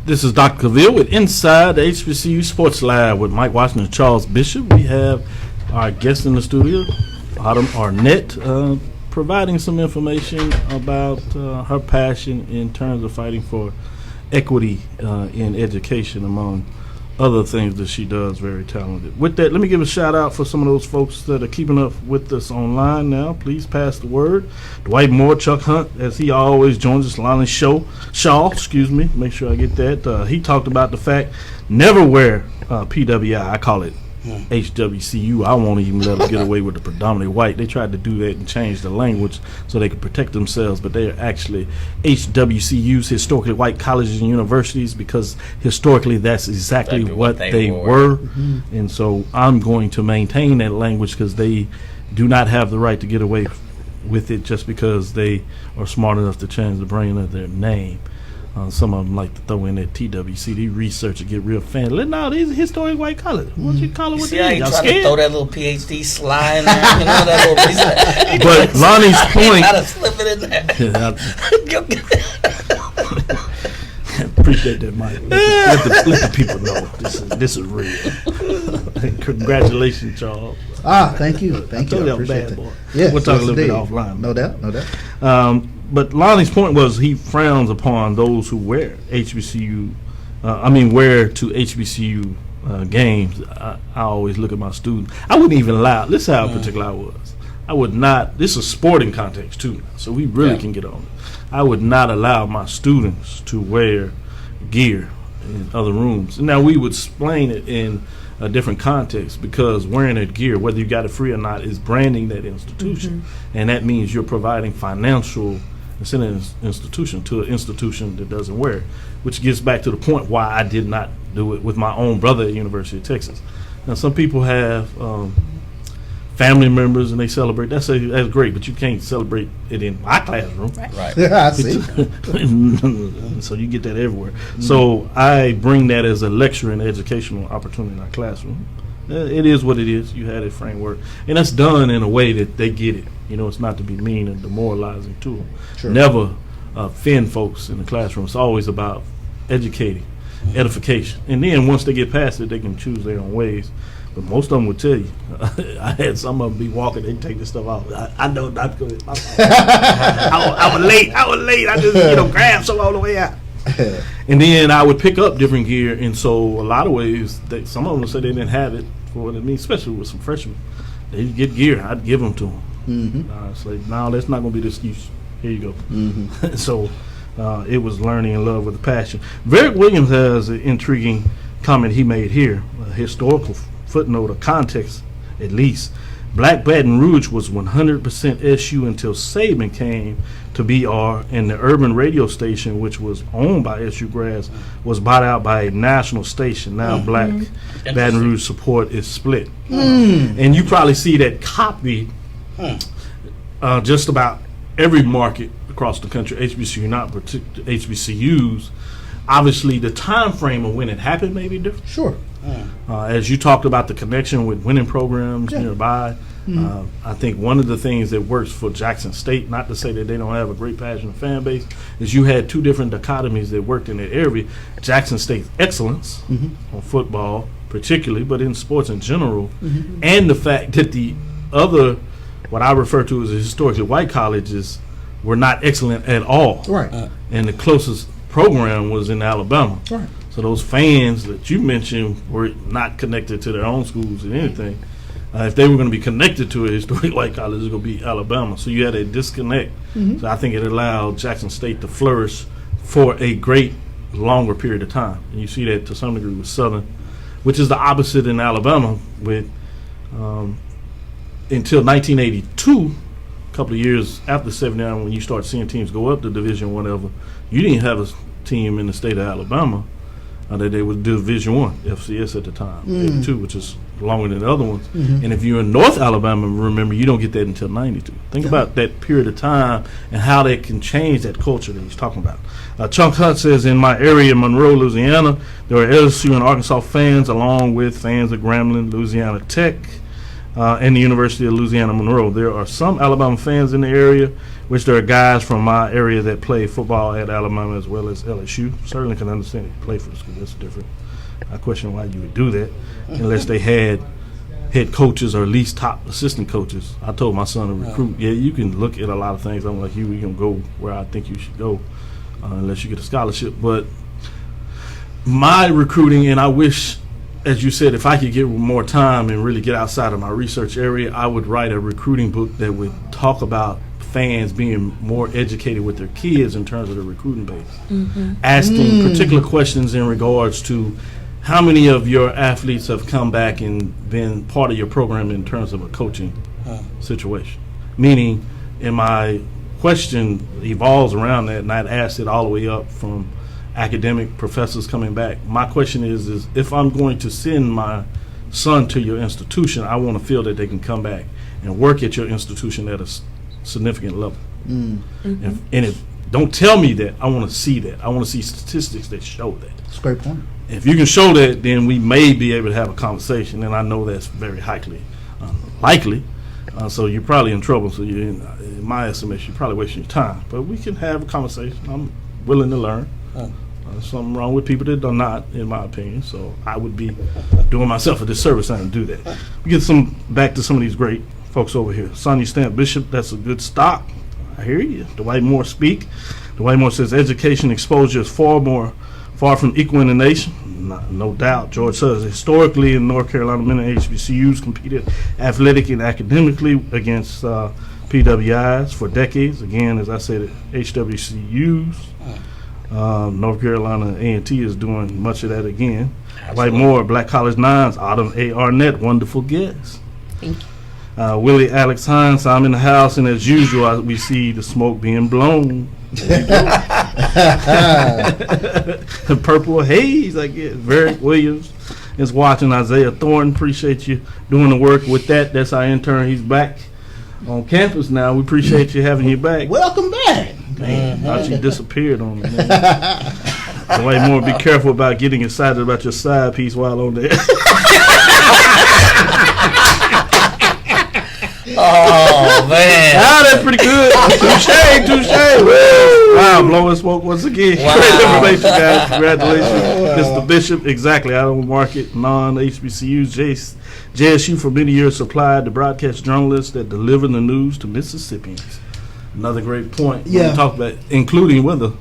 This is Dr. Cavil with Inside the HBCU Sports Lab with Mike Washington and Charles Bishop. We have our guest in the studio, Arnett, providing some information about her passion in terms of fighting for equity in education, among other things that she does. Very talented. With that, let me give a shout out for some of those folks that are keeping up with us online now. Please pass the word. Dwight Moore, Chuck Hunt, as he always joins us. Lonnie Shaw, make sure I get that. He talked about the fact, never wear PWI. I call it HWCU. I won't even let them get away with the predominantly white. They tried to do that and change the language so they could protect themselves, but they are actually HWCUs, historically white colleges and universities, because historically that's exactly what they were. Mm-hmm. And so I'm going to maintain that language, because they do not have the right to get away with it just because they are smart enough to change the brand of their name. Some of them like to throw in that TWCD research and get real fancy. No, these are historic white colleges. What you call it? What See, I ain't y'all trying scared? to throw that little PhD slide in there. You know, that little research. But Lonnie's point. Gotta slip it in there. Appreciate that, Mike. Let the people know this is real. Congratulations, Charles. Thank you. Thank you. I appreciate that. Yeah, we'll talk a little bit offline. No doubt. But Lonnie's point was he frowns upon those who wear HBCU. Wear to HBCU games. I always look at my students. I wouldn't even allow. Listen how particular I was. I would not. This is a sporting context too, so we really can get on it. I would not allow my students to wear gear in other rooms. Now we would explain it in a different context, because wearing that gear, whether you got it free or not, is branding that institution, and that means you're providing financial institution to an institution that doesn't wear it, which gets back to the point why I did not do it with my own brother at University of Texas. Now some people have family members and they celebrate. That's great, but you can't celebrate it in my classroom. Right. Yeah, I see. So you get that everywhere. Mm-hmm. So I bring that as a lecture and educational opportunity in our classroom. It is what it is. You had a framework, and that's done in a way that they get it. You know, it's not to be mean and demoralizing to them. Sure. Never offend folks in the classroom. It's always about educating, edification, and then once they get past it, they can choose their own ways. But most of them would tell you. I had some of them be walking, they take this stuff out. I know not good. I was late. I just grabbed some all the way out. And then I would pick up different gear, and so a lot of ways, some of them would say they didn't have it for what it means, especially with some freshmen. They get gear, I'd give them to them. Mm-hmm. It's like, no, that's not going to be the excuse. Here you go. Mm-hmm. So it was learning and love with a passion. Varick Williams has an intriguing comment he made here, a historical footnote, a context at least. Black Baton Rouge was 100% SU until Saban came to BR, and the urban radio station, which was owned by SU grads, was bought out by a national station. Now Black Baton Rouge support is split. And you probably see that copied just about every market across the country, HBCU, not particular HBCUs. Obviously, the time frame of when it happened may be different. Sure. As you talked about the connection with winning programs nearby, I think one of the things that works for Jackson State, not to say that they don't have a great passionate fan base, is you had two different dichotomies that worked in that area. Jackson State's excellence on football particularly, but in sports in general, and the fact that the other, what I refer to as the historically white colleges, were not excellent at all. Right. And the closest program was in Alabama. Right. So those fans that you mentioned were not connected to their own schools and anything. If they were going to be connected to a historic white college, it's going to be Alabama. So you had a disconnect. So I think it allowed Jackson State to flourish for a great longer period of time. And you see that to some degree with Southern, which is the opposite in Alabama with until 1982, a couple of years after 79, when you start seeing teams go up to Division I, whatever, you didn't have a team in the state of Alabama. that they would do Division I, FCS at the time, 82, which is longer than the other ones. And if you're in North Alabama, remember, you don't get that until 92. Think about that period of time and how that can change that culture that he's talking about. Chunk Hunt says, in my area, Monroe, Louisiana, there are LSU and Arkansas fans, along with fans of Grambling, Louisiana Tech, and the University of Louisiana Monroe. There are some Alabama fans in the area, which there are guys from my area that play football at Alabama as well as LSU. Certainly can understand if you play for the school. That's different. I question why you would do that unless they had head coaches or at least top assistant coaches. I told my son to recruit. Yeah, you can look at a lot of things. I'm like, you can go where I think you should go unless you get a scholarship. But my recruiting, and I wish, as you said, if I could get more time and really get outside of my research area, I would write a recruiting book that would talk about fans being more educated with their kids in terms of the recruiting base. Asking particular questions in regards to how many of your athletes have come back and been part of your program in terms of a coaching situation. Meaning, and my question evolves around that, and I'd ask it all the way up from academic professors coming back. My question is if I'm going to send my son to your institution, I want to feel that they can come back and work at your institution at a significant level. And if don't tell me that, I want to see that. I want to see statistics that show that. That's a great point. If you can show that, then we may be able to have a conversation, and I know that's very likely. So you're probably in trouble. So you're in my estimation, you're probably wasting your time. But we can have a conversation. I'm willing to learn. There's something wrong with people that are not, in my opinion. So I would be doing myself a disservice not to do that. We get back to some of these great folks over here. Sonia Stamp Bishop, that's a good stock. I hear you. Dwight Moore speak. Dwight Moore says education exposure is far from equaling the nation. No doubt. George says historically in North Carolina, many HBCUs competed athletic and academically against PWIs for decades. Again, as I said, HBCUs. North Carolina A&T is doing much of that again. Dwight Moore, Black College Nines, Autumn A. Arnett, wonderful guest. Thank you. Willie Alex Hines, I'm in the house, and as usual, we see the smoke being blown. The purple haze, I guess. Varick Williams is watching. Isaiah Thornton, appreciate you doing the work with that. That's our intern. He's back on campus now. We appreciate you having you back. Welcome back. Man, thought you disappeared on me, man. Dwight Moore, be careful about getting excited about your side piece while on there. Oh, man. That's pretty good. Touche. Wow, blowing smoke once again. Wow. Great information, guys. Congratulations. Mr. Bishop, exactly. I don't market non-HBCUs. JSU for many years supplied the broadcast journalists that deliver the news to Mississippians. Another great point. Yeah. We talk about including weather.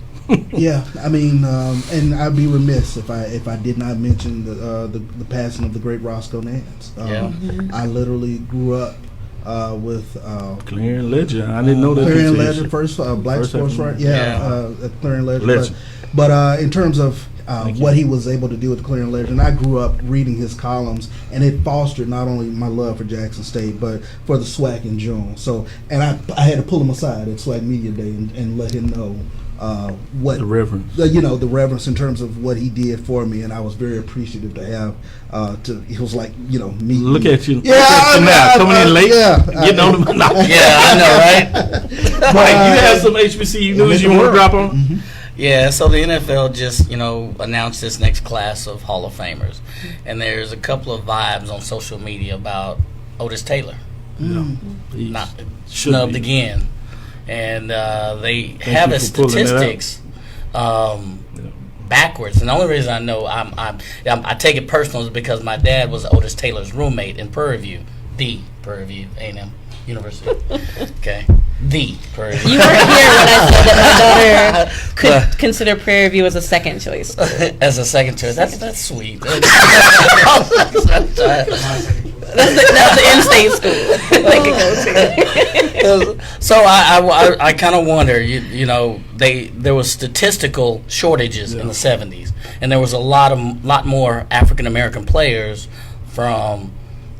Yeah, I mean, and I'd be remiss if I did not mention the passing of the great Roscoe Nance. I literally grew up with Clarion Ledger. I didn't know that. Clarion Ledger, first black sports writer. Clarion Ledger. But in terms of what he was able to do with the Clarion Ledger, and I grew up reading his columns, and it fostered not only my love for Jackson State, but for the SWAC in June. So, and I had to pull him aside at SWAC Media Day and let him know what the reverence, the reverence in terms of what he did for me, and I was very appreciative to have. It was like me. Look at you, coming in late, getting on the knock. Yeah, I know, right? Mike, you have some HBCU news you want to drop on? Mm-hmm. Yeah, so the NFL just announced this next class of Hall of Famers, and there's a couple of vibes on social media about Otis Taylor, not snubbed again. And they have his statistics backwards. And the only reason I know I take it personal is because my dad was Otis Taylor's roommate in Prairie View, the Prairie View A&M University. Okay, the Prairie View. You weren't here when I said that my daughter could consider Prairie View as a second choice. As a second choice, that's sweet. That's the in-state school they could go to. So I kind of wonder, there was statistical shortages in the 70s, and there was a lot more African American players from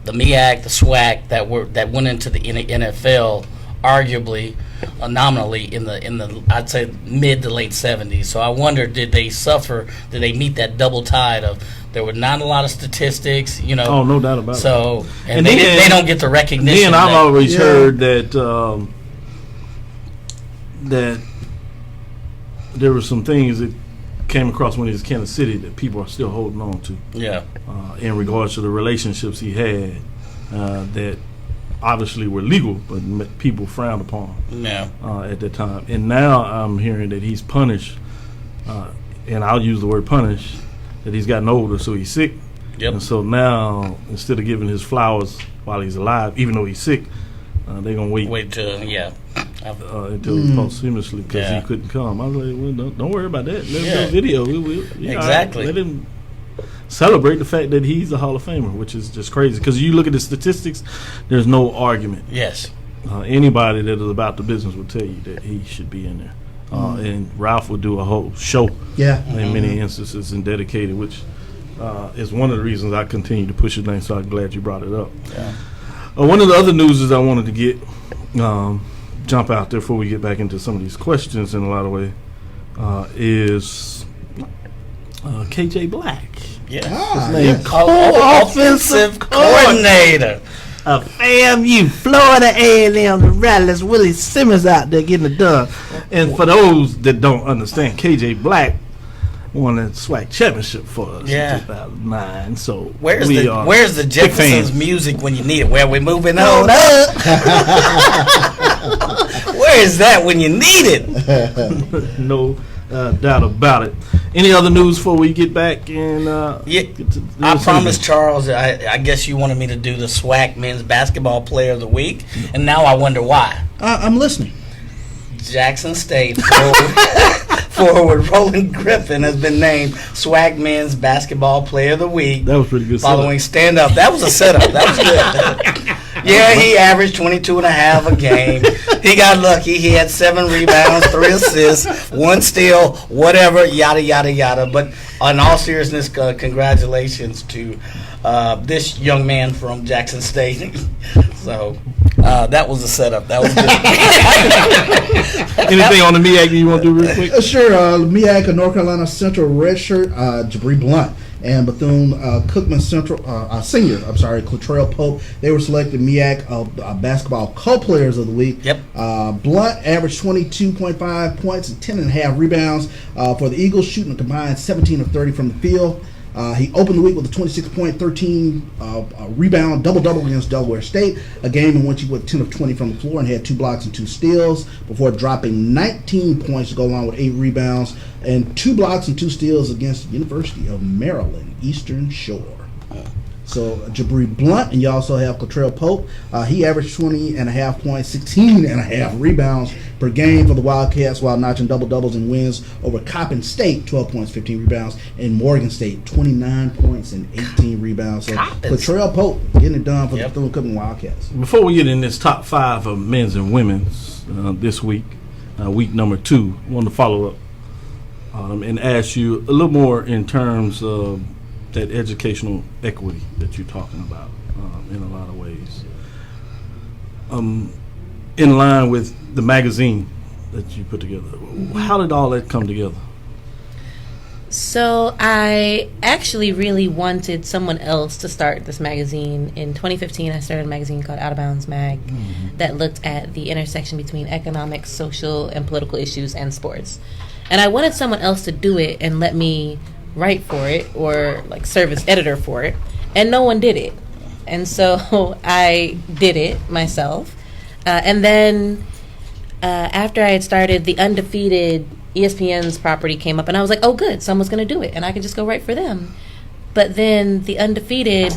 the MEAC, the SWAC that went into the NFL, arguably nominally in the I'd say mid to late 70s. So I wonder, did they meet that double tide of there were not a lot of statistics, you know? Oh, no doubt about it. So and they don't get the recognition. Then I've always heard that that there were some things that came across when he was in Kansas City that people are still holding on to. Yeah. In regards to the relationships he had that obviously were legal, but people frowned upon at that time. And now I'm hearing that he's punished, and I'll use the word punish, that he's gotten older, so he's sick. Yep. And so now, instead of giving his flowers while he's alive, even though he's sick, they're going to wait till posthumously because he couldn't come. I was like, well, don't worry about that. Let him do a video. Exactly. Let him celebrate the fact that he's a Hall of Famer, which is just crazy. Because you look at the statistics, there's no argument. Yes. Anybody that is about the business will tell you that he should be in there. And Ralph would do a whole show in many instances and dedicate it, which is one of the reasons I continue to push his name, so I'm glad you brought it up. Yeah. One of the other news is I wanted to get jump out there before we get back into some of these questions in a lot of ways is KJ Black. Yeah. His name offensive coordinator. FAMU, Florida A&M, the Rattlers, Willie Simmons out there getting it done. And for those that don't understand, KJ Black won the SWAC championship for us in 2009. So where's the Jefferson's music when you need it? Where we moving on up? Where is that when you need it? No doubt about it. Any other news before we get back? And I promised Charles. I guess you wanted me to do the SWAC Men's Basketball Player of the Week, and now I wonder why. I'm listening. Jackson State forward Roland Griffin has been named SWAC Men's Basketball Player of the Week. That was pretty good. Following stand up, that was a setup. That was good. Yeah, he averaged 22.5 a game. He got lucky. He had 7 rebounds, 3 assists, 1 steal, whatever, yada, yada, yada. But in all seriousness, congratulations to this young man from Jackson State. So that was a setup. That was good. Anything on the MEAC you want to do real quick? Sure. MEAC of North Carolina Central redshirt Jabri Blunt and Bethune-Cookman Central senior. Cottrell Pope. They were selected MEAC of basketball co-players of the week. Yep. Blunt averaged 22.5 points and 10.5 rebounds for the Eagles, shooting a combined 17 of 30 from the field. He opened the week with a 26-point, 13 rebound double-double against Delaware State, a game in which he went 10 of 20 from the floor and had 2 blocks and 2 steals before dropping 19 points to go along with 8 rebounds and 2 blocks and 2 steals against the University of Maryland Eastern Shore. So Jabri Blunt, and you also have Cottrell Pope. He averaged 20.5 points, 16.5 rebounds per game for the Wildcats while notching double-doubles and wins over Coppin State, 12 points, 15 rebounds, and Morgan State, 29 points and 18 rebounds. So Cottrell Pope getting it done for the Bethune-Cookman Wildcats. Before we get in this top 5 of men's and women's this week, week number 2, I want to follow up and ask you a little more in terms of that educational equity that you're talking about in a lot of ways. In line with the magazine that you put together, how did all that come together? So I actually really wanted someone else to start this magazine. In 2015, I started a magazine called Out of Bounds Mag that looked at the intersection between economic, social, and political issues and sports. And I wanted someone else to do it and let me write for it or like serve as editor for it, and no one did it. And so I did it myself. And then after I had started, the Undefeated, ESPN's property came up, and I was like, oh good, someone's going to do it, and I could just go write for them. But then the Undefeated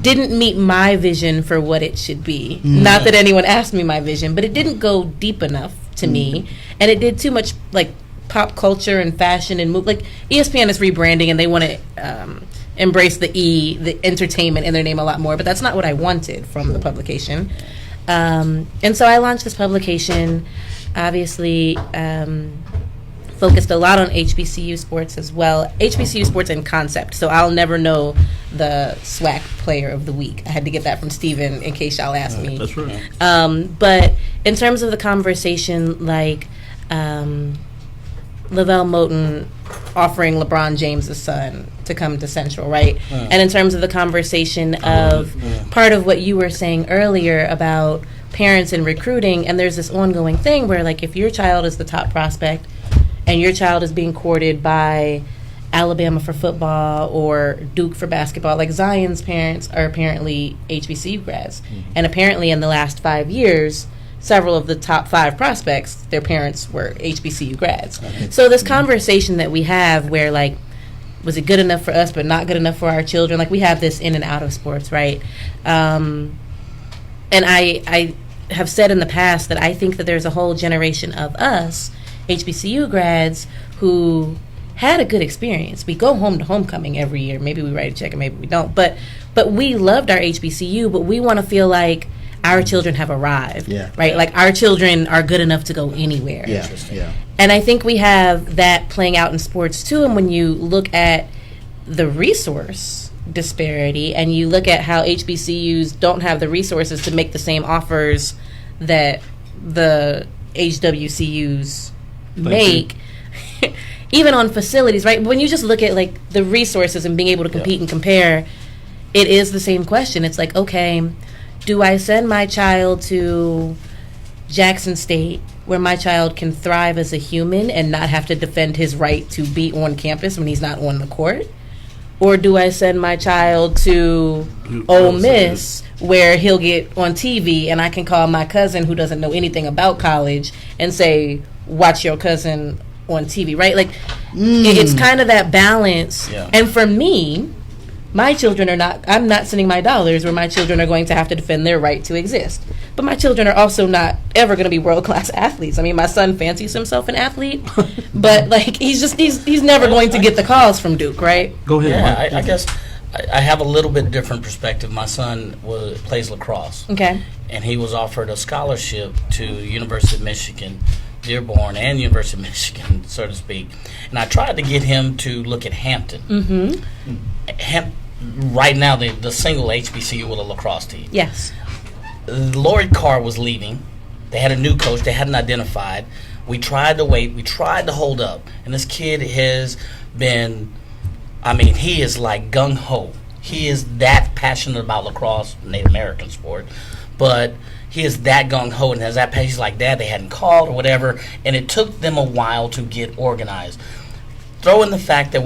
didn't meet my vision for what it should be. Not that anyone asked me my vision, but it didn't go deep enough to me, and it did too much like pop culture and fashion and like ESPN is rebranding and they want to embrace the entertainment in their name a lot more, but that's not what I wanted from the publication. And so I launched this publication. Obviously, focused a lot on HBCU sports as well. HBCU sports in concept. So I'll never know the SWAC player of the week. I had to get that from Steven in case y'all ask me. That's right. But in terms of the conversation, like Lavelle Moten offering LeBron James' son to come to Central, right? And in terms of the conversation of part of what you were saying earlier about parents and recruiting, and there's this ongoing thing where, like, if your child is the top prospect and your child is being courted by Alabama for football or Duke for basketball, like Zion's parents are apparently HBCU grads. And apparently in the last 5 years, several of the top 5 prospects, their parents were HBCU grads. So this conversation that we have where, like, was it good enough for us but not good enough for our children? Like, we have this in and out of sports, right? And I have said in the past that I think that there's a whole generation of us, HBCU grads, who had a good experience. We go home to homecoming every year. Maybe we write a check and maybe we don't. But we loved our HBCU, but we want to feel like our children have arrived, right? Like, our children are good enough to go anywhere. And I think we have that playing out in sports too. And when you look at the resource disparity and you look at how HBCUs don't have the resources to make the same offers that the HWCUs make, even on facilities, right? When you just look at, like, the resources and being able to compete and compare, it is the same question. It's like, okay, do I send my child to Jackson State where my child can thrive as a human and not have to defend his right to be on campus when he's not on the court? Or do I send my child to Ole Miss where he'll get on TV and I can call my cousin who doesn't know anything about college and say, watch your cousin on TV, right? Like, it's kind of that balance. And for me, my children are not, I'm not sending my dollars where my children are going to have to defend their right to exist. But my children are also not ever going to be world-class athletes. I mean, my son fancies himself an athlete, but, like, he's never going to get the calls from Duke, right? Go ahead. Yeah, I guess I have a little bit different perspective. My son plays lacrosse. Okay. And he was offered a scholarship to University of Michigan, Dearborn, and University of Michigan, so to speak. And I tried to get him to look at Hampton. Right now, the single HBCU with a lacrosse team. Yes. Lloyd Carr was leaving. They had a new coach. They hadn't identified. We tried to wait. We tried to hold up. And this kid has been, I mean, he is like gung-ho. He is that passionate about lacrosse, Native American sport. But he is that gung-ho and has that passion. He's like, Dad, they hadn't called or whatever. And it took them a while to get organized. Throw in the fact that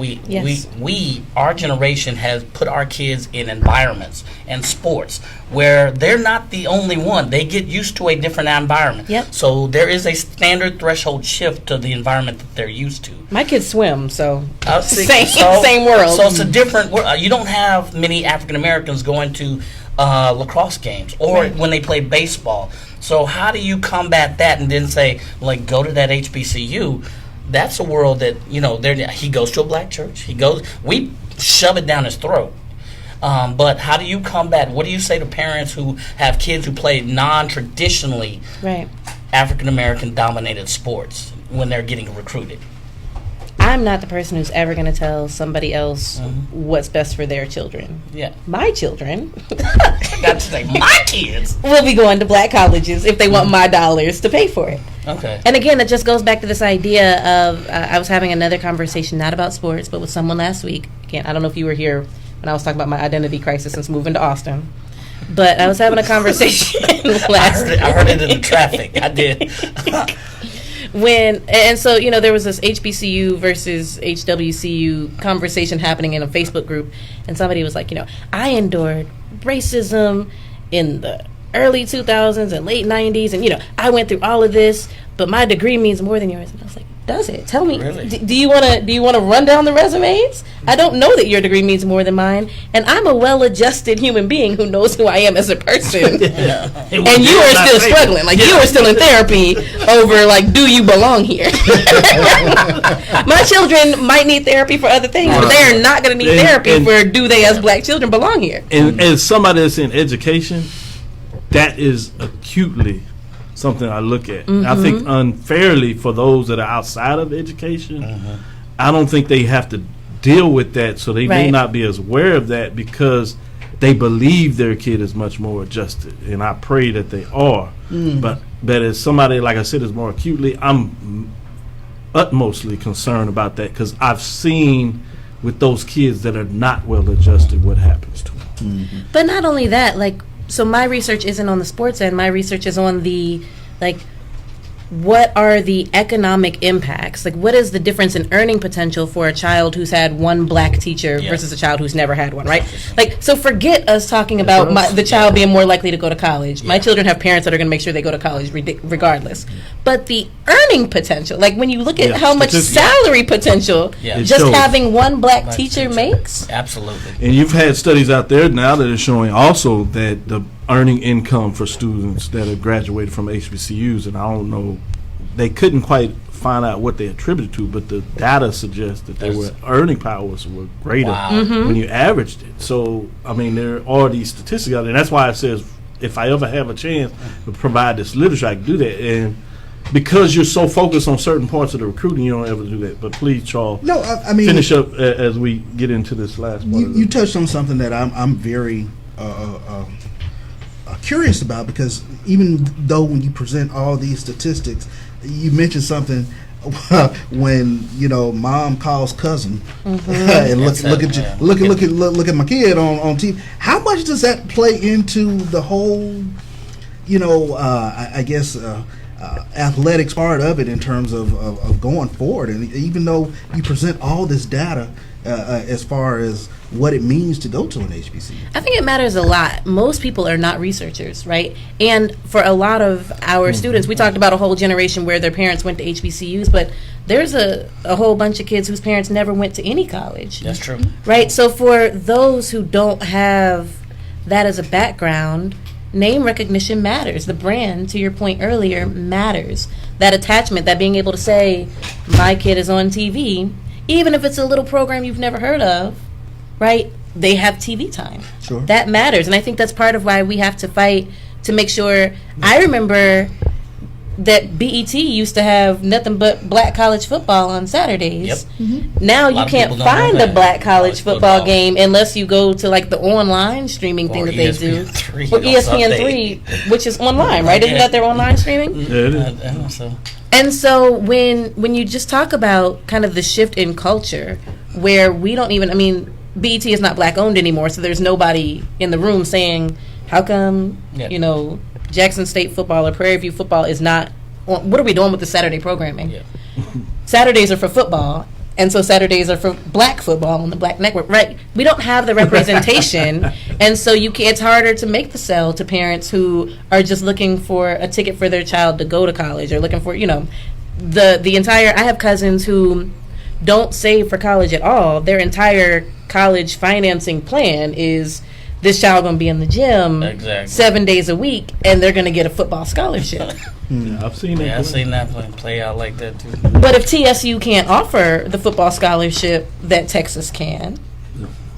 our generation has put our kids in environments and sports where they're not the only one. They get used to a different environment. So there is a standard threshold shift to the environment that they're used to. My kids swim, so same world. So it's a different world. You don't have many African Americans going to lacrosse games or when they play baseball. So how do you combat that and then say, like, go to that HBCU? That's a world that, you know, he goes to a black church. We shove it down his throat. But how do you combat? What do you say to parents who have kids who play non-traditionally African American dominated sports when they're getting recruited? I'm not the person who's ever going to tell somebody else what's best for their children. My children, that's like my kids, will be going to black colleges if they want my dollars to pay for it. Okay. And again, it just goes back to this idea of I was having another conversation, not about sports, but with someone last week. Again, I don't know if you were here when I was talking about my identity crisis since moving to Austin. But I was having a conversation last week. I heard it in the traffic. I did. So, you know, there was this HBCU versus HWCU conversation happening in a Facebook group, and somebody was like, you know, I endured racism in the early 2000s and late 90s, and, you know, I went through all of this, but my degree means more than yours. And I was like, does it? Tell me. Really? Do you want to run down the resumes? I don't know that your degree means more than mine, and I'm a well-adjusted human being who knows who I am as a person. And you are still struggling. Like, you are still in therapy over, like, do you belong here? My children might need therapy for other things, but they are not going to need therapy for do they as black children belong here. And as somebody that's in education, that is acutely something I look at. I think unfairly for those that are outside of education, I don't think they have to deal with that, so they may not be as aware of that because they believe their kid is much more adjusted, and I pray that they are. But as somebody, like I said, is more acutely, I'm utmostly concerned about that because I've seen with those kids that are not well adjusted what happens to them. But not only that, like, so my research isn't on the sports end. My research is on the, like, what are the economic impacts? Like, what is the difference in earning potential for a child who's had one black teacher versus a child who's never had one, right? Like, so forget us talking about the child being more likely to go to college. My children have parents that are going to make sure they go to college regardless. But the earning potential, like when you look at how much salary potential just having one black teacher makes. Absolutely. And you've had studies out there now that are showing also that the earning income for students that have graduated from HBCUs, and I don't know, they couldn't quite find out what they attributed to, but the data suggests that their earning powers were greater when you averaged it. So, I mean, there are these statistics out there, and that's why it says if I ever have a chance to provide this literature, I can do that. And because you're so focused on certain parts of the recruiting, you don't ever do that. But please, Charles, I mean, finish up as we get into this last part. You touched on something that I'm very curious about, because even though when you present all these statistics, you mentioned something when mom calls cousin and look at my kid on TV. How much does that play into the whole I guess athletics part of it in terms of going forward? And even though you present all this data as far as what it means to go to an HBCU, I think it matters a lot. Most people are not researchers, right? And for a lot of our students, we talked about a whole generation where their parents went to HBCUs, but there's a whole bunch of kids whose parents never went to any college. That's true. Right? So for those who don't have that as a background, name recognition matters. The brand, to your point earlier, matters. That attachment, that being able to say, my kid is on TV, even if it's a little program you've never heard of, right? They have TV time. Sure. That matters. And I think that's part of why we have to fight to make sure. I remember that BET used to have nothing but black college football on Saturdays. Now you can't find a black college football game unless you go to like the online streaming thing that they do. Or ESPN3, which is online, right? Isn't that their online streaming? Yeah, it is. And so when you just talk about kind of the shift in culture where we don't even, I mean, BET is not black owned anymore, so there's nobody in the room saying, how come, Jackson State football or Prairie View football is not, what are we doing with the Saturday programming? Saturdays are for football, and so Saturdays are for black football on the Black Network, right? We don't have the representation, and so it's harder to make the sell to parents who are just looking for a ticket for their child to go to college or looking for, the entire, I have cousins who don't save for college at all. Their entire college financing plan is this child going to be in the gym 7 days a week, and they're going to get a football scholarship. I've seen that. I've seen that play out like that too. But if TSU can't offer the football scholarship that Texas can,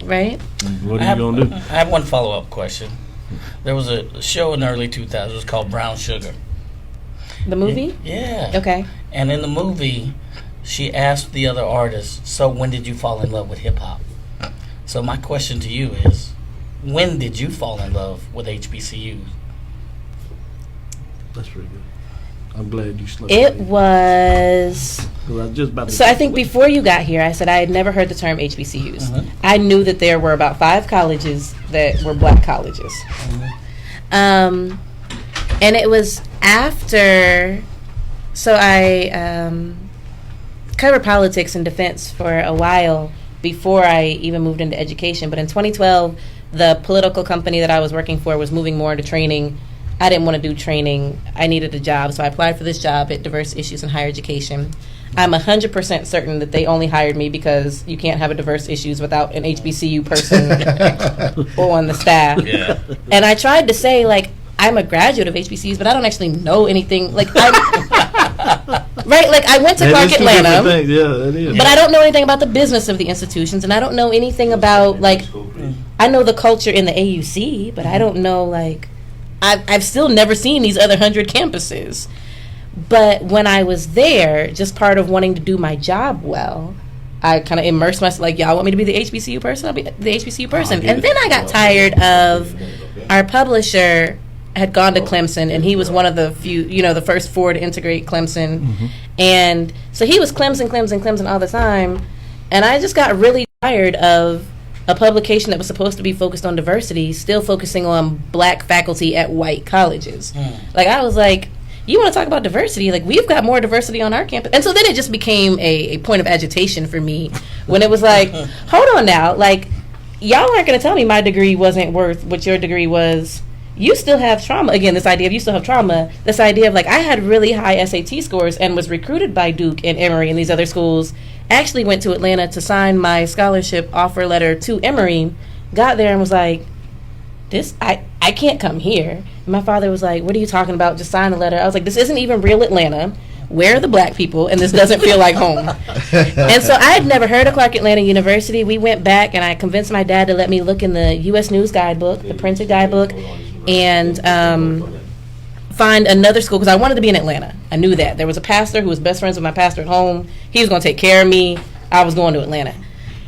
right? What are you going to do? I have one follow-up question. There was a show in the early 2000s. It was called Brown Sugar. The movie? Yeah. Okay. And in the movie, she asked the other artists, so when did you fall in love with hip-hop? So my question to you is, when did you fall in love with HBCUs? That's pretty good. I'm glad you slept. It was. So I think before you got here, I said I had never heard the term HBCUs. I knew that there were about 5 colleges that were black colleges. And it was after. So I covered politics and defense for a while before I even moved into education. But in 2012, the political company that I was working for was moving more into training. I didn't want to do training. I needed a job, so I applied for this job at Diverse Issues in Higher Education. I'm 100% certain that they only hired me because you can't have a diverse issues without an HBCU person on the staff. Yeah. And I tried to say, like, I'm a graduate of HBCUs, but I don't actually know anything. Like, right? Like, I went to Clark Atlanta, yeah, that is. but I don't know anything about the business of the institutions, and I don't know anything about, like, I know the culture in the AUC, but I don't know, like, I've still never seen these other 100 campuses. But when I was there, just part of wanting to do my job well, I kind of immersed myself, like, y'all want me to be the HBCU person? I'll be the HBCU person. And then I got tired of our publisher had gone to Clemson, and he was one of the few, the first 4 to integrate Clemson. Mm-hmm. And so he was Clemson all the time. And I just got really tired of a publication that was supposed to be focused on diversity still focusing on black faculty at white colleges. Like, I was like, you want to talk about diversity? Like, we've got more diversity on our campus. And so then it just became a point of agitation for me when it was like, hold on now. Like, y'all aren't going to tell me my degree wasn't worth what your degree was. You still have trauma. Again, this idea of you still have trauma. This idea of, like, I had really high SAT scores and was recruited by Duke and Emory and these other schools. Actually went to Atlanta to sign my scholarship offer letter to Emory. Got there and was like, I can't come here. And my father was like, what are you talking about? Just sign the letter. I was like, this isn't even real Atlanta. Where are the black people? And this doesn't feel like home. And so I had never heard of Clark Atlanta University. We went back, and I convinced my dad to let me look in the U.S. News guidebook, the printed guidebook, and find another school, because I wanted to be in Atlanta. I knew that. There was a pastor who was best friends with my pastor at home. He was going to take care of me. I was going to Atlanta.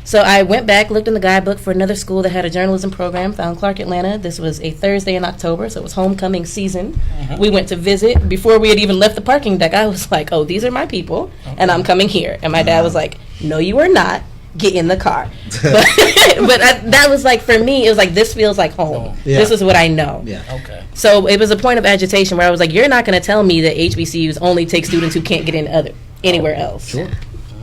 So I went back, looked in the guidebook for another school that had a journalism program, found Clark Atlanta. This was a Thursday in October, so it was homecoming season. Mm-hmm. We went to visit. Before we had even left the parking deck, I was like, oh, these are my people, and I'm coming here. And my dad was like, no, you are not. Get in the car. That was like, for me, it was like, this feels like home. Yeah. This is what I know. Yeah. Okay. So it was a point of agitation where I was like, you're not going to tell me that HBCUs only take students who can't get in anywhere else. Sure.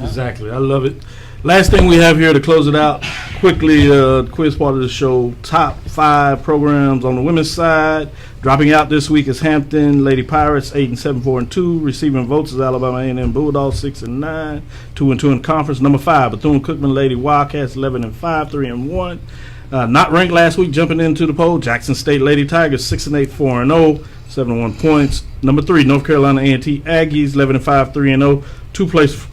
Exactly. I love it. Last thing we have here to close it out, quickly, quiz part of the show, top 5 programs on the women's side. Dropping out this week is Hampton Lady Pirates, 8-7, 4-2. Receiving votes is Alabama A&M Bulldogs, 6-9, 2-2 in conference. Number 5, Bethune-Cookman Lady Wildcats, 11-5, 3-1. Not ranked last week, jumping into the poll, Jackson State Lady Tigers, 6-8, 4-0, 71 points. Number 3, North Carolina A&T Aggies, 11-5, 3-0, 2-place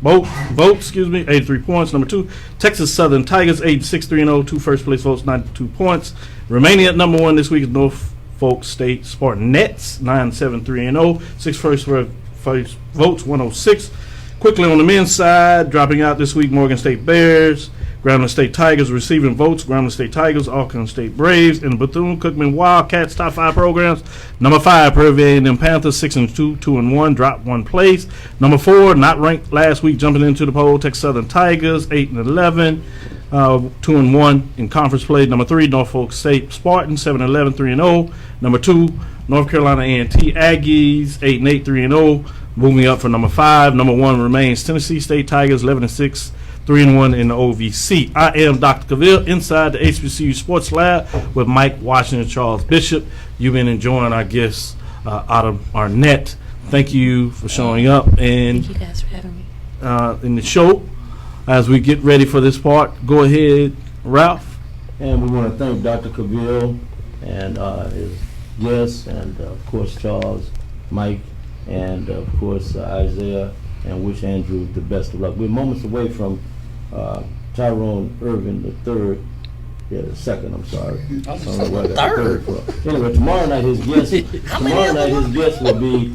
votes, 83 points. Number 2, Texas Southern Tigers, 8-6, 3-0, 2 first place votes, 92 points. Remaining at number 1 this week is Norfolk State Spartan Nets, 9-7, 3-0, 6 first place votes, 106. Quickly on the men's side, dropping out this week, Morgan State Bears, Grambling State Tigers receiving votes, Grambling State Tigers, Alcorn State Braves, and Bethune-Cookman Wildcats. Top 5 programs. Number 5, Prairie A&M Panthers, 6-2, 2-1, dropped 1 place. Number 4, not ranked last week, jumping into the poll, Texas Southern Tigers, 8-11, 2-1 in conference play. Number 3, Norfolk State Spartans, 7-11, 3-0. Number 2, North Carolina A&T Aggies, 8-8, 3-0. Moving up for number 5. Number 1 remains Tennessee State Tigers, 11-6. 3-1 in the OVC. I am Dr. Cavil inside the HBCU Sports Lab with Mike Washington, Charles Bishop. You've been enjoying our guests out of Arnett. Thank you for showing up. And thank you guys for having me. In the show, as we get ready for this part, go ahead, Ralph. And we want to thank Dr. Cavil and his guests, and of course Charles, Mike, and of course Isaiah, and wish Andrew the best of luck. We're moments away from Tyrone Irvin the second. I'm sorry. Third. Anyway, tomorrow night his guest will be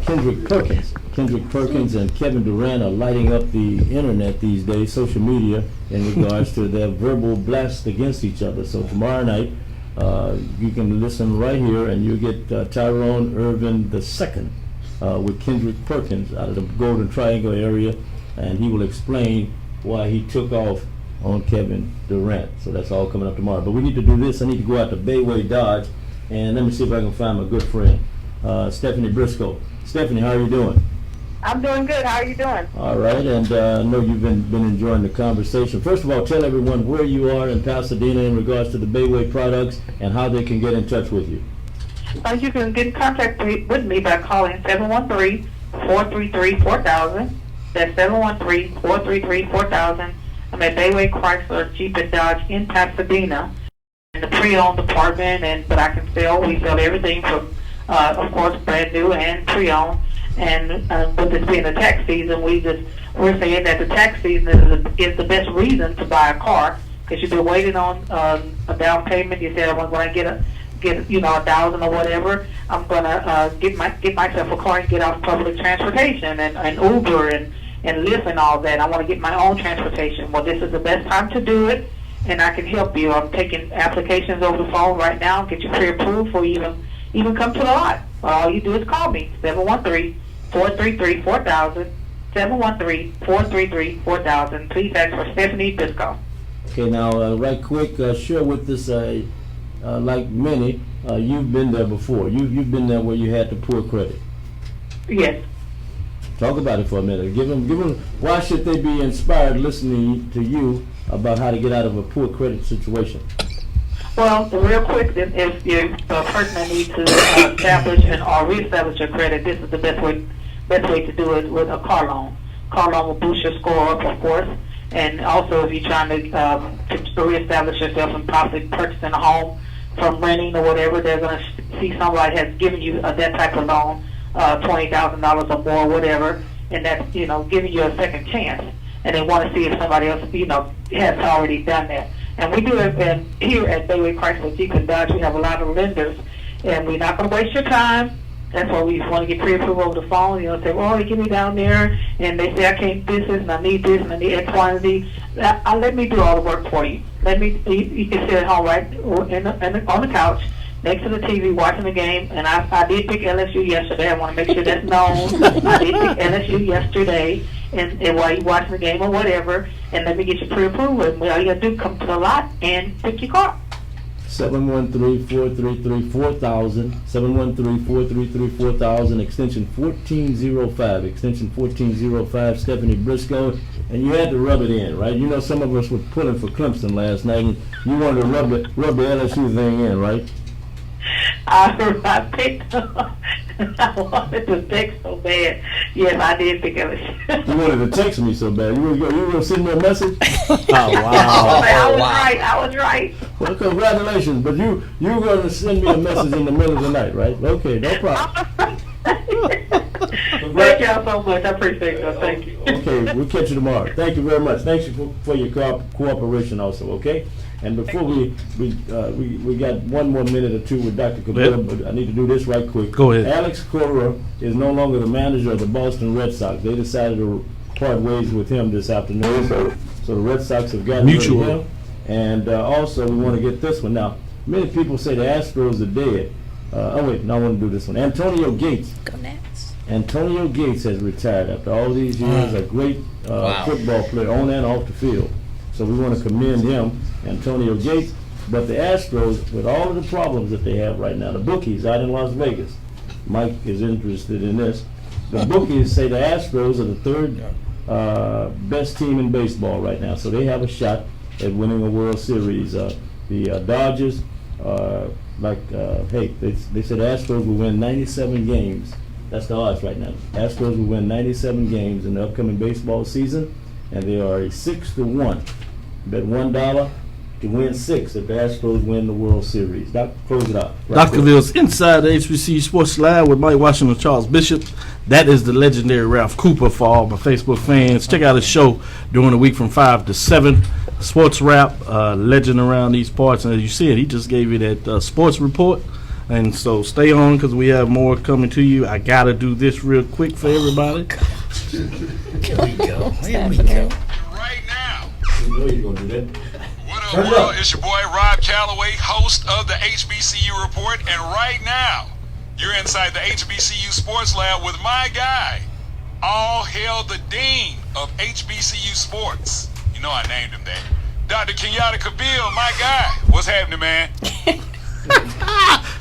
Kendrick Perkins. Kendrick Perkins and Kevin Durant are lighting up the internet these days, social media, in regards to their verbal blasts against each other. So tomorrow night, you can listen right here, and you'll get Tyrone Irvin the second with Kendrick Perkins out of the Golden Triangle area, and he will explain why he took off on Kevin Durant. So that's all coming up tomorrow. But we need to do this. I need to go out to Bayway Dodge, and let me see if I can find my good friend, Stephanie Briscoe. Stephanie, how are you doing? I'm doing good. How are you doing? All right, and I know you've been enjoying the conversation. First of all, tell everyone where you are in Pasadena in regards to the Bayway products and how they can get in touch with you. You can get in contact with me by calling 713-433-4000. That's 713-433-4000. I'm at Bayway Chrysler Jeep and Dodge in Pasadena, in the pre-owned department. But we sell everything from, of course, brand new and pre-owned. And with this being the tax season, we're saying that the tax season is the best reason to buy a car, because you've been waiting on a down payment. You said, I'm going to get get $1,000 or whatever, I'm gonna get myself a car and get off public transportation and Uber and Lyft and all that. I want to get my own transportation. Well, this is the best time to do it, and I can help you. I'm taking applications over the phone right now, get you pre-approved before you even come to the lot. Well, all you do is call me, 713-433-4000, 713-433-4000. Please ask for Stephanie Bisco. Okay, now, right quick, share with us, like many, you've been there before. You've been there where you had the poor credit. Yes. Talk about it for a minute. Give them. Why should they be inspired listening to you about how to get out of a poor credit situation? Well, real quick, if you're a person that needs to establish or reestablish your credit, this is the best way to do it with a car loan. Car loan will boost your score up, of course, and also if you're trying to reestablish yourself and possibly purchasing a home from renting or whatever, they're going to see somebody has given you that type of loan, $20,000 or more, whatever, and that's giving you a second chance, and they want to see if somebody else has already done that. And we do it here at Bayway Chrysler Jeep and Dodge. We have a lot of lenders, and we're not going to waste your time. That's why we want to get pre-approved over the phone. Say, well, they get me down there, and they say I can't do this, and I need this, and I need X, Y, and Z. Let me do all the work for you. You can sit at home right on the couch next to the TV watching the game. And I did pick LSU yesterday. I want to make sure that's known. I did pick LSU yesterday, and while you're watching the game or whatever, and let me get you pre-approved. And all you got to do is come to the lot and pick your car. 713-433-4000, 713-433-4000, extension 1405, Stephanie Briscoe. And you had to rub it in, right? Some of us were pulling for Clemson last night, and you wanted to rub the LSU thing in, right? I wanted to text so bad. Yes, I did pick LSU. You wanted to text me so bad. You were going to send me a message? Oh, wow. I was right. Well, congratulations. But you were going to send me a message in the middle of the night, right? Okay, no problem. Thank y'all so much. I appreciate it. Thank you. Okay, we'll catch you tomorrow. Thank you very much. Thanks for your cooperation also, okay? And before we got one more minute or two with Dr. Cavil, but I need to do this right quick. Go ahead. Alex Cora is no longer the manager of the Boston Red Sox. They decided to part ways with him this afternoon, so the Red Sox have gotten rid of him. And also, we want to get this one. Now, many people say the Astros are dead. I want to do this one. Antonio Gates. Go Nats. Antonio Gates has retired after all these years. A great football player on and off the field. So we want to commend him, Antonio Gates. But the Astros, with all of the problems that they have right now, the bookies out in Las Vegas, Mike is interested in this. The bookies say the Astros are the third best team in baseball right now. So they have a shot at winning a World Series. The Dodgers, they said the Astros will win 97 games. That's the odds right now. Astros will win 97 games in the upcoming baseball season, and they are a 6-1. Bet $1 to win 6 if the Astros win the World Series. Close it out. Dr. Cavil's inside the HBCU Sports Lab with Mike Washington, Charles Bishop. That is the legendary Ralph Cooper for all my Facebook fans. Check out his show during the week from 5 to 7. Sports Rap, legend around these parts. And as you said, he just gave you that sports report. And so stay on because we have more coming to you. I got to do this real quick for everybody. Here we go. Right now. You know you're going to do that. What up, world? It's your boy Rob Calloway, host of the HBCU Report. And right now, you're inside the HBCU Sports Lab with my guy. All hail the dean of HBCU Sports. You know I named him that. Dr. Kenyatta Cavil, my guy. What's happening, man?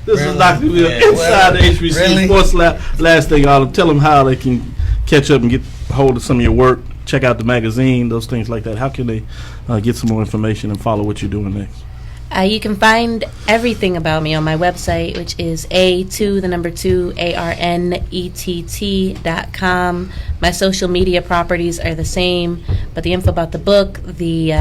This is Dr. Cavil inside the HBCU Sports Lab. Last thing, I'll tell them how they can catch up and get hold of some of your work. Check out the magazine, those things like that. How can they get some more information and follow what you're doing next? You can find everything about me on my website, which is ARNETT.com. My social media properties are the same, but the info about the book, the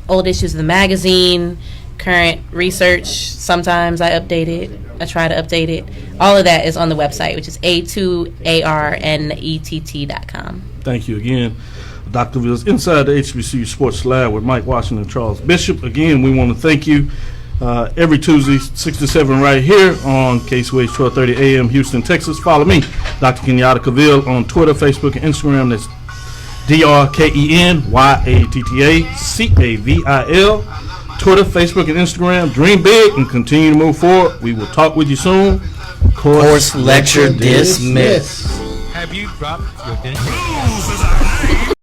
old issues of the magazine, current research, sometimes I update it. I try to update it. All of that is on the website, which is A2ARNETT.com. Thank you again. Dr. Cavil's inside the HBCU Sports Lab with Mike Washington and Charles Bishop. Again, we want to thank you every Tuesday, 6 to 7, right here on KCOH 1230 AM, Houston, Texas. Follow me, Dr. Kenyatta Cavil, on Twitter, Facebook, and Instagram. That's DrKenyattaCavil. Twitter, Facebook, and Instagram. Dream big and continue to move forward. We will talk with you soon. Course lecture dismissed. Have you dropped your dentures?